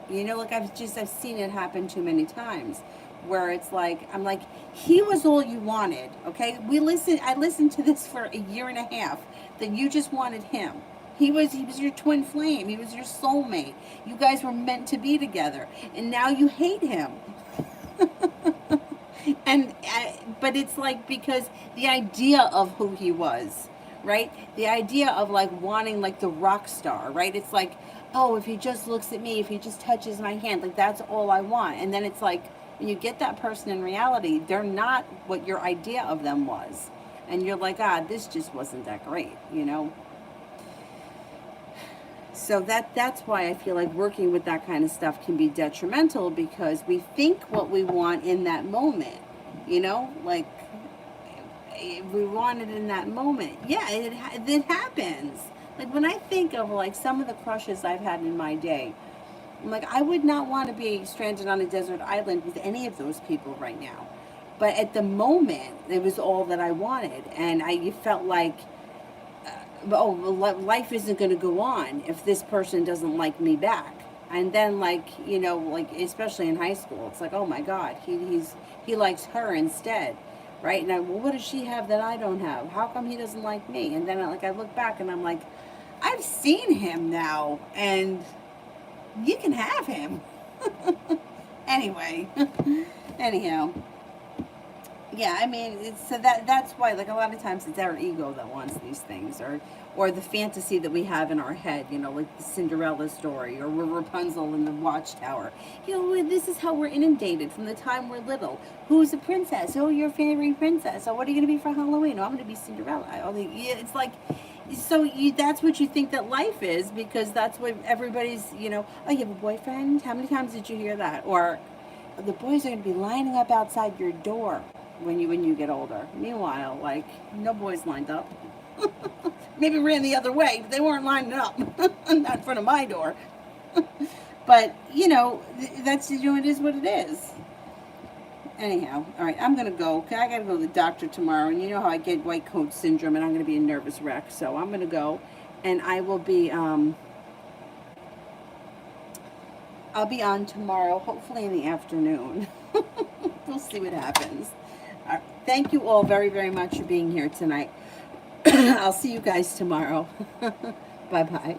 I've seen it happen too many times, where it's like, I'm like, he was all you wanted, okay? I listened to this for a year and a half, that you just wanted him. He was your twin flame. He was your soulmate. You guys were meant to be together, and now you hate him. But it's like, because the idea of who he was, right? The idea of wanting the rock star, right? It's like, oh, if he just looks at me, if he just touches my hand, that's all I want. And then it's like, when you get that person in reality, they're not what your idea of them was. And you're like, this just wasn't that great, So that's why I feel like working with that kind of stuff can be detrimental, because we think what we want in that moment, we want it in that moment. Yeah, it happens. When I think of some of the crushes I've had in my day, I'm like, I would not want to be stranded on a desert island with any of those people right now. But at the moment, it was all that I wanted. And I felt like, life isn't going to go on if this person doesn't like me back. And then especially in high school, it's like, oh my God, he likes her instead. Right? And what does she have that I don't have? How come he doesn't like me? And then I look back and I'm like, I've seen him now, and you can have him. Anyway, anyhow, yeah, I mean, that's why, a lot of times it's our ego that wants these things, or the fantasy that we have in our head, like the Cinderella story, or we're Rapunzel in the Watchtower. This is how we're inundated from the time we're little. Who's a princess? Oh, your favorite princess. Oh, what are you going to be for Halloween? Oh, I'm going to be Cinderella. It's like, so that's what you think that life is, because that's what everybody's, oh, you have a boyfriend? How many times did you hear that? Or the boys are going to be lining up outside your door when you get older. Meanwhile, no boys lined up. Maybe ran the other way, but they weren't lining up. Not in front of my door. But, that's, it is what it is. Anyhow, all right, I'm going to go. I got to go to the doctor tomorrow, and you know how I get white coat syndrome, and I'm going to be a nervous wreck. So I'm going to go, and I will be, I'll be on tomorrow, hopefully in the afternoon. We'll see what happens. Thank you all very, very much for being here tonight. I'll see you guys tomorrow. Bye-bye.